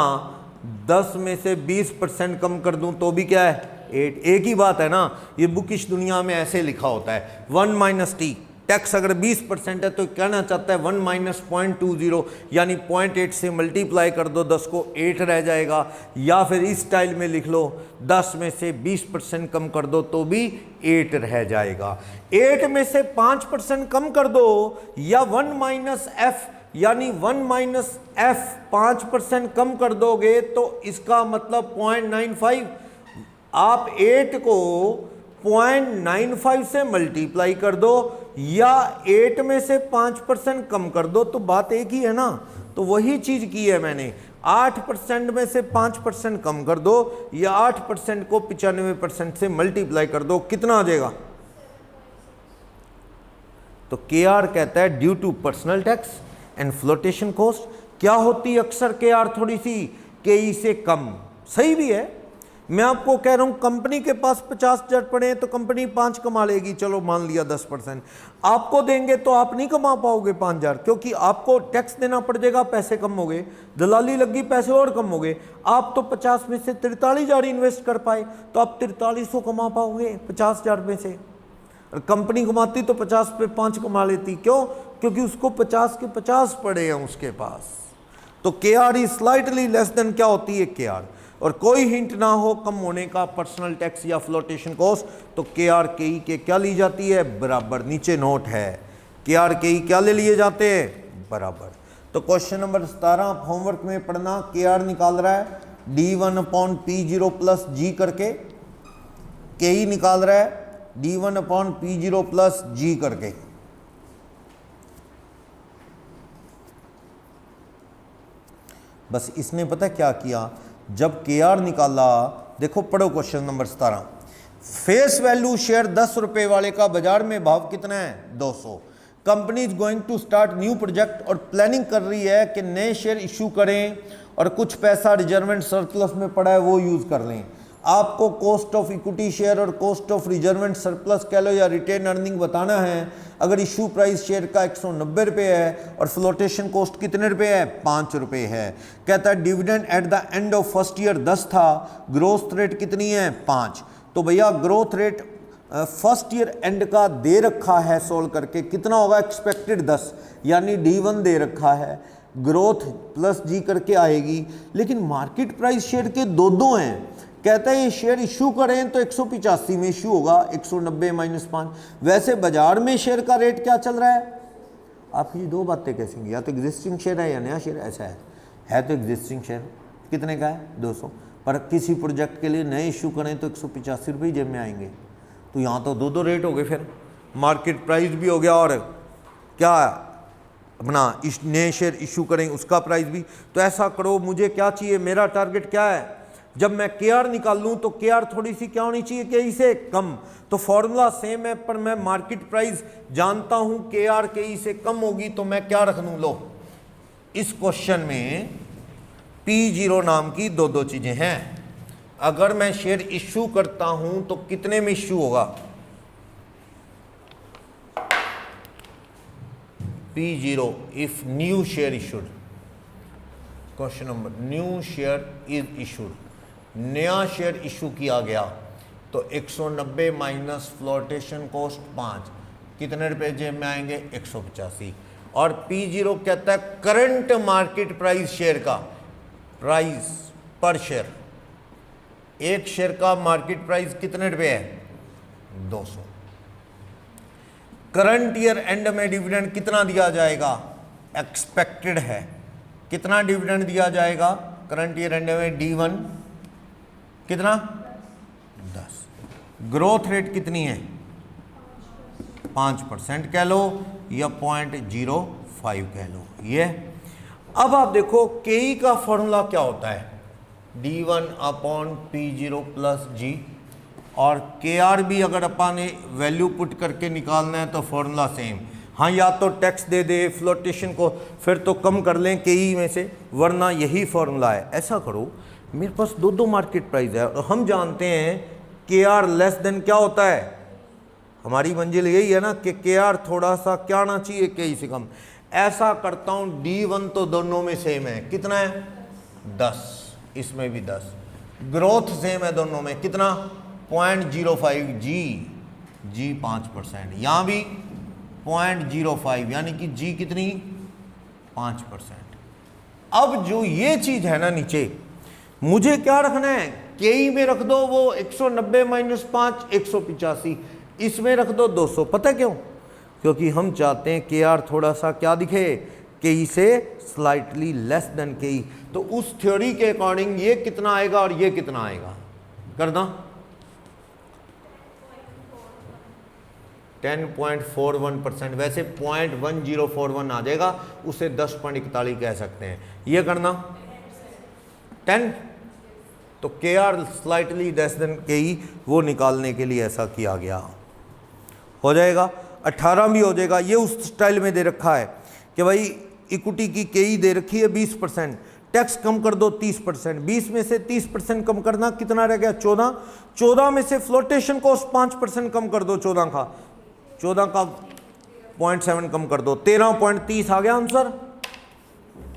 10 में से 20% कम कर दूं तो भी क्या है? 8। एक ही बात है ना, ये बुकिश दुनिया में ऐसे लिखा होता है। 1 माइनस टी, टैक्स अगर 20% है तो कहना चाहता है 1 माइनस 0.20, यानी 0.8 से मल्टीप्लाई कर दो, 10 को 8 रह जाएगा। या फिर इस स्टाइल में लिख लो, 10 में से 20% कम कर दो तो भी 8 रह जाएगा। 8 में से 5% कम कर दो, या 1 माइनस एफ, यानी 1 माइनस एफ 5% कम कर दोगे तो इसका मतलब 0.95। आप 8 को 0.95 से मल्टीप्लाई कर दो या 8 में से 5% कम कर दो, तो बात एक ही है ना। तो वही चीज की है मैंने, 8% में से 5% कम कर दो या 8% को 95% से मल्टीप्लाई कर दो, कितना आ जाएगा? तो KR कहता है due to personal tax and flotation cost. क्या होती है अक्सर KR? थोड़ी सी KE से कम। सही भी है, मैं आपको कह रहा हूं कंपनी के पास 50,000 पड़े हैं तो कंपनी 5 कमा लेगी, चलो मान लिया 10%। आपको देंगे तो आप नहीं कमा पाओगे 5,000, क्योंकि आपको टैक्स देना पड़ जाएगा, पैसे कम हो गए, दलाली लगी, पैसे और कम हो गए। आप तो 50 में से 43,000 इन्वेस्ट कर पाए तो आप 4300 कमा पाओगे 50,000 में से। कंपनी कमाती तो 50 पे 5 कमा लेती, क्यों? क्योंकि उसको 50 के 50 पड़े हैं उसके पास। तो KR is slightly less then क्या होती है KR, और कोई हिंट ना हो कम होने का पर्सनल टैक्स या फ्लोटेशन कॉस्ट, तो KR KE के क्या ली जाती है? बराबर। नीचे नोट है, KR KE क्या ले लिए जाते हैं? बराबर। तो क्वेश्चन नंबर 17 आप होमवर्क में पढ़ना। KR निकाल रहा है D1/P0 प्लस G करके, KE निकाल रहा है D1/P0 प्लस G करके। बस इसने पता क्या किया, जब KR निकाला, देखो पढ़ो question number 17। Face value share 10 रुपए वाले का बाजार में भाव कितना है? 200। Company is going to start new project और प्लानिंग कर रही है कि नए शेयर इश्यू करें और कुछ पैसा रिजर्वेंट सरप्लस में पड़ा है वो यूज कर लें। आपको कॉस्ट ऑफ इक्विटी शेयर और कॉस्ट ऑफ रिजर्वेंट सरप्लस कह लो या रिटेन अर्निंग बताना है। अगर इशू प्राइस शेयर का 190 रुपये है और फ्लोटेशन कॉस्ट कितने रुपए है? 5 रुपये है। कहता है dividend at the end of first year 10 था, ग्रोथ रेट कितनी है? 5। तो भैया growth rate first year and का दे रखा है सोल्व करके, कितना होगा? एक्सपेक्टेड 10, यानी D1 दे रखा है, ग्रोथ प्लस G करके आएगी। लेकिन मार्केट प्राइस शेयर के दो हैं। कहता है ये शेयर इशू करें तो 185 में इशू होगा, 190 माइनस 5। वैसे बाजार में शेयर का रेट क्या चल रहा है? आप ये दो बातें कैसे होंगी, या तो एग्जिस्टिंग शेयर है या नया शेयर। ऐसा है तो एग्जिस्टिंग शेयर कितने का है? 200। पर किसी प्रोजेक्ट के लिए नए इशू करें तो 185 रुपये जेब में आएंगे। तो यहाँ तो दो रेट हो गए, फिर मार्केट प्राइस भी हो गया और क्या अपना नए शेयर इशू करें उसका प्राइस भी। तो ऐसा करो, मुझे क्या चाहिए, मेरा टारगेट क्या है? जब मैं KR निकाल लूँ तो KR थोड़ी सी क्या होनी चाहिए? KE से कम। तो फॉर्मूला सेम है, पर मैं मार्केट प्राइस जानता हूँ KR KE से कम होगी, तो मैं क्या रख लूँ? लो, इस क्वेश्चन में P0 नाम की दो चीजें हैं। अगर मैं शेयर इश्यू करता हूं तो कितने में इश्यू होगा? P0 if new share issued. Question number, new share is issued, नया शेयर इशू किया गया तो 190 माइनस फ्लोटेशन कॉस्ट 5, कितने रुपए जेब में आएंगे? 185। और P0 कहता है करंट मार्केट प्राइस शेयर का, प्राइस पर शेयर, एक शेयर का मार्केट प्राइस कितने रुपए है? 200। करंट ईयर एंड में डिविडेंड कितना दिया जाएगा? एक्सपेक्टेड है। कितना डिविडेंड दिया जाएगा करंट ईयर एंड में? D1 कितना? 10। ग्रोथ रेट कितनी है? 5% कह लो या 0.05 कह लो। ये अब आप देखो KE का फॉर्मूला क्या होता है? D1 upon P0 plus G, और KR भी अगर अपन वैल्यू पुट करके निकालना है तो फॉर्मूला सेम। हाँ, या तो टैक्स दे दे फ्लोटेशन को, फिर तो कम कर लें KE में से, वरना यही फॉर्मूला है। ऐसा करो, मेरे पास दो मार्केट प्राइस है और हम जानते हैं KR लेस देन क्या होता है? हमारी मंजिल यही है ना कि KR थोड़ा सा क्या आना चाहिए? KE से कम। ऐसा करता हूँ, D1 तो दोनों में सेम है, कितना है? 10, इसमें भी 10। ग्रोथ सेम है दोनों में, कितना? 0.05। G 5%, यहाँ भी 0.05, यानी कि G कितनी? 5%। अब जो ये चीज है ना नीचे, मुझे क्या रखना है? KE में रख दो वो 190 माइनस 5 185, इसमें रख दो 200। पता है क्यों? क्योंकि हम चाहते हैं KR थोड़ा सा क्या दिखे? KE से स्लाइटली लेस देन KE। तो उस थ्योरी के अकॉर्डिंग ये कितना आएगा और ये कितना आएगा? करना 10.41%, वैसे 0.1041 आ जाएगा, उसे 10.41 कह सकते हैं। ये करना 10, तो KR slightly less then KE, वो निकालने के लिए ऐसा किया गया। हो जाएगा 18 भी हो जाएगा। ये उस स्टाइल में दे रखा है कि भाई इक्विटी की KE दे रखी है 20%, टैक्स कम कर दो 30%, 20 में से 30% कम करना, कितना रह गया? 14। 14 में से फ्लोटेशन कॉस्ट 5% कम कर दो, 14 का 0.7 कम कर दो, 13.30 आ गया आंसर।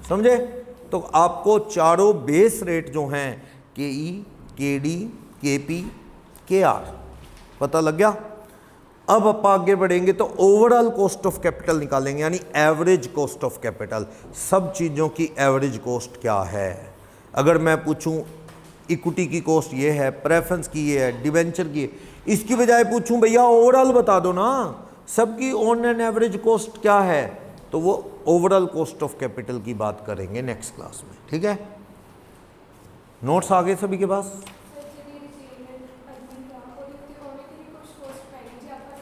समझे? तो आपको चारों बेस रेट जो हैं KE, KD, KP, KR पता लग गया। अब आप आगे बढ़ेंगे तो ओवरऑल कॉस्ट ऑफ कैपिटल निकालेंगे, यानी एवरेज कॉस्ट ऑफ कैपिटल। सब चीज़ों की एवरेज कॉस्ट क्या है? अगर मैं पूछूं इक्विटी की कॉस्ट ये है, प्रेफरेंस की ये है, डिवेंचर की है, इसकी बजाय पूछूं भैया ओवरऑल बता दो ना, सबकी ऑन एंड एवरेज कॉस्ट क्या है, तो वो ओवरऑल कॉस्ट ऑफ कैपिटल की बात करेंगे नेक्स्ट क्लास में। ठीक है, नोट्स आ गए सभी के पास?